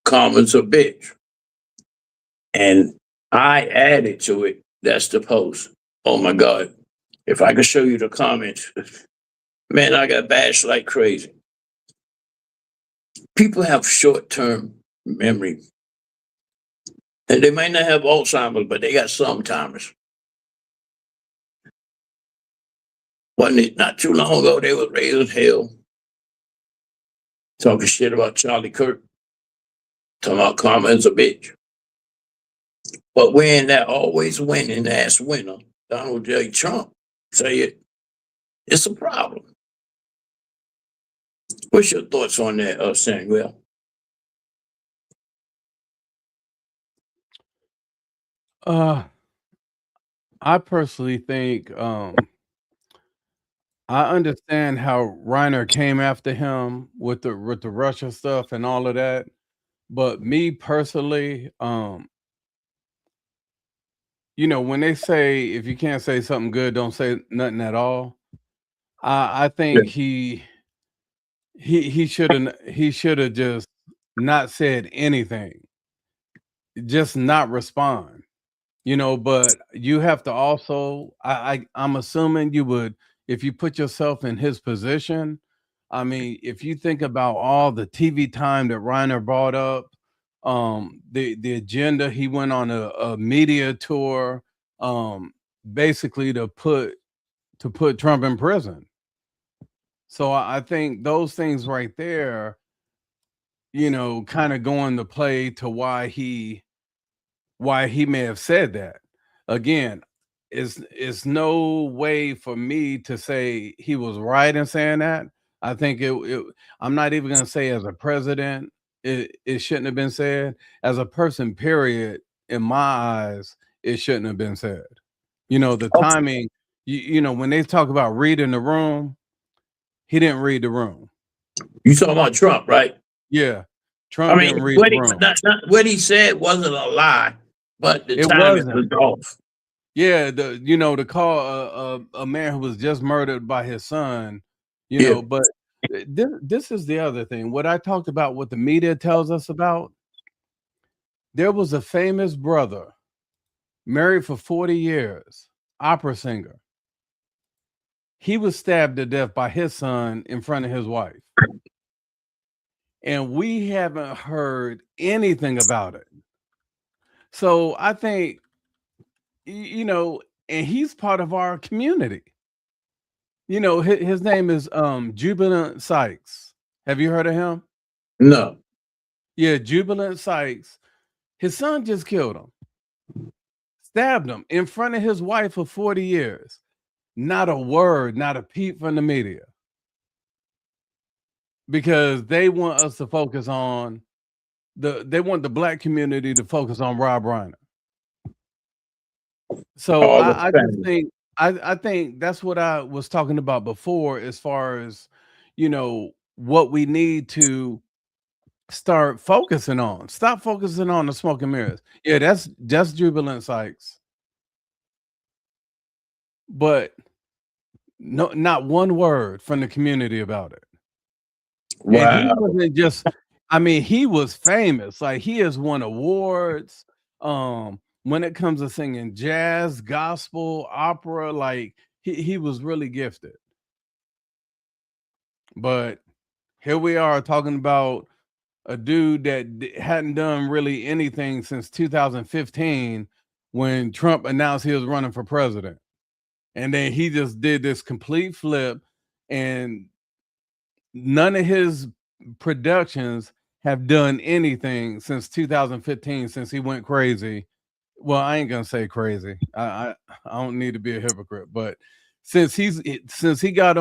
Karma's a bitch. And I added to it. That's the post. Oh my God. If I could show you the comments, man, I got bashed like crazy. People have short-term memory. And they might not have Alzheimer's, but they got sometimes. Wasn't it not too long ago, they was raised as hell. Talking shit about Charlie Kirk. Talking about karma is a bitch. But when that always winning ass winner, Donald J. Trump, say it, it's a problem. What's your thoughts on that, Samuel? I personally think I understand how Reiner came after him with the Russia stuff and all of that, but me personally, you know, when they say if you can't say something good, don't say nothing at all. I think he should have just not said anything, just not respond. You know, but you have to also, I'm assuming you would, if you put yourself in his position. I mean, if you think about all the TV time that Reiner brought up, the agenda, he went on a media tour, basically to put Trump in prison. So I think those things right there, you know, kind of go into play to why he may have said that. Again, it's no way for me to say he was right in saying that. I think I'm not even going to say as a president it shouldn't have been said. As a person, period, in my eyes, it shouldn't have been said. You know, the timing, you know, when they talk about reading the room, he didn't read the room. You talking about Trump, right? Yeah. Trump didn't read the room. What he said wasn't a lie, but the It timing wasn't. was off. Yeah, you know, to call a man who was just murdered by his son, you Yeah. know, but this is the other thing. What I talked about, what the media tells us about, there was a famous brother, married for 40 years, opera singer. He was stabbed to death by his son in front of his wife. And we haven't heard anything about it. So I think, you know, and he's part of our community. You know, his name is Jubilant Sykes. Have you heard of him? No. Yeah, Jubilant Sykes. His son just killed him. Stabbed him in front of his wife for 40 years. Not a word, not a peep from the media. Because they want us to focus on they want the black community to focus on Rob Reiner. So I just think I think that's what I was talking about before, as far as, you know, what we need to start focusing on. Stop focusing on the smoke and mirrors. Yeah, that's Jubilant Sykes. But no, not one word from the community about it. Wow. And he wasn't just, I mean, he was famous. Like, he has won awards. When it comes to singing jazz, gospel, opera, like he was really gifted. But here we are talking about a dude that hadn't done really anything since 2015, when Trump announced he was running for president. And then he just did this complete flip, and none of his productions have done anything since 2015, since he went crazy. Well, I ain't gonna say crazy. I don't need to be a hypocrite, but since he got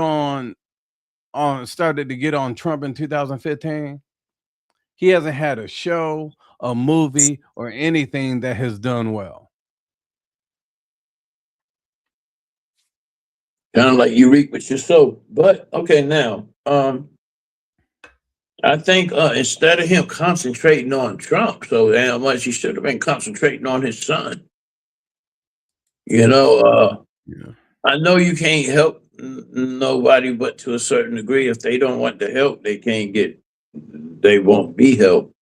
started to get on Trump in 2015, he hasn't had a show, a movie, or anything that has done well. Kind of like you reap what you sow. But okay, now I think instead of him concentrating on Trump so damn much, he should have been concentrating on his son. You know, Yeah. I know you can't help nobody, but to a certain degree, if they don't want the help, they won't be helped.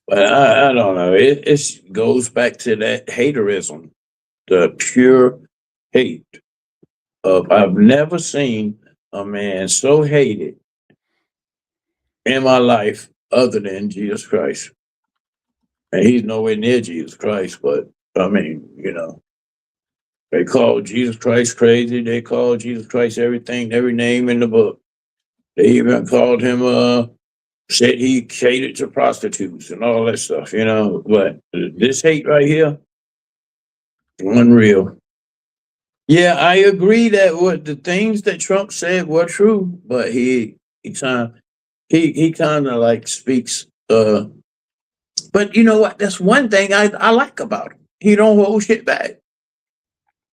But I don't know. It goes back to that haterism, the pure hate. I've never seen a man so hated in my life other than Jesus Christ. And he's nowhere near Jesus Christ, but I mean, you know, they call Jesus Christ crazy. They call Jesus Christ everything, every name in the book. They even called him, said he catered to prostitutes and all that stuff, you know. But this hate right here, unreal. Yeah, I agree that what the things that Trump said were true, but he kind of like speaks. But you know what? That's one thing I like about him. He don't hold shit back.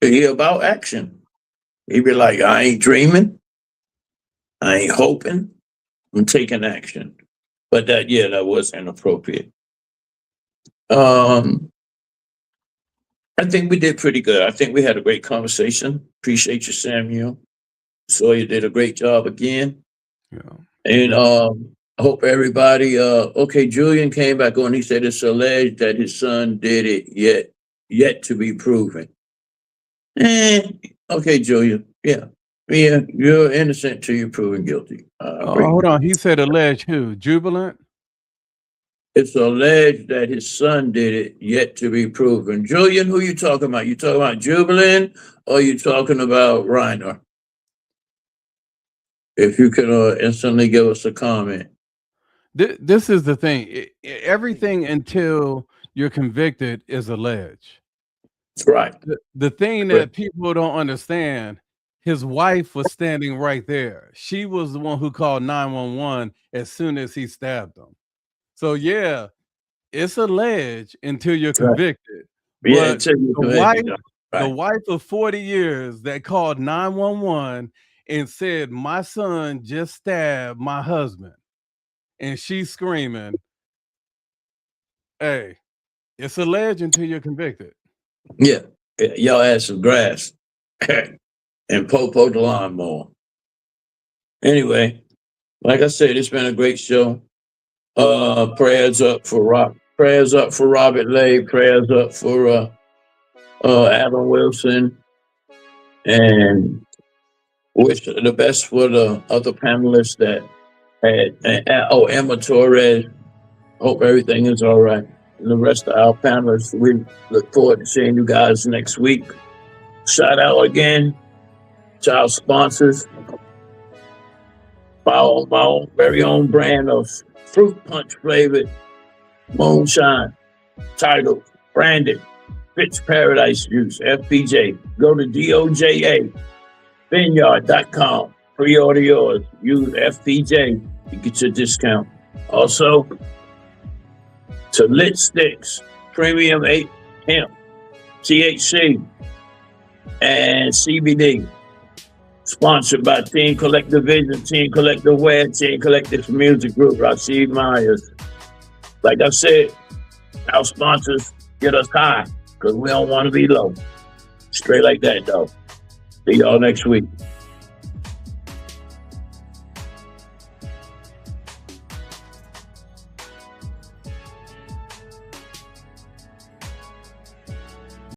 He about action. He be like, I ain't dreaming, I ain't hoping, I'm taking action. But that was inappropriate. And I think we did pretty good. I think we had a great conversation. Appreciate you, Samuel. So you did a great job again. Yeah. And I hope everybody, okay, Julian came back on. He said it's alleged that his son did it, yet to be proven. Okay, Julian. Yeah, you're innocent till you're proven guilty. Hold on. He said alleged who? Jubilant? It's alleged that his son did it, yet to be proven. Julian, who you talking about? You talking about Jubilant or you talking about Reiner? If you can instantly give us a comment. This is the thing. Everything until you're convicted is alleged. That's right. The thing that people don't understand, his wife was standing right there. She was the one who called 911 as soon as he stabbed him. So yeah, it's alleged until you're convicted. Yeah, but the wife of 40 years that called 911 and said, my son just stabbed my husband. And she's screaming, hey, it's alleged until you're convicted. Yeah, y'all had some grass and Popo the lawnmower. Anyway, like I said, it's been a great show. Prayers up for Robert Lay, prayers up for Adam Wilson, and wish the best for the other panelists that had Emma Torres. Hope everything is all right. And the rest of our panelists, we look forward to seeing you guys next week. Shout out again to our sponsors. My own very own brand of fruit punch flavored moonshine, titled, branded, Fitz Paradise Juice, FPJ. Go to DOJA, vineyard.com. Pre-order yours. Use FPJ to get your discount. Also, to Lit Sticks, Premium 8 Hemp, THC, and CBD. Sponsored by Team Collective Vision, Team Collective Wear, Team Collective Music Group, Rasheed Myers. Like I said, our sponsors get us high because we don't want to be low. Straight like that, though. See y'all next week.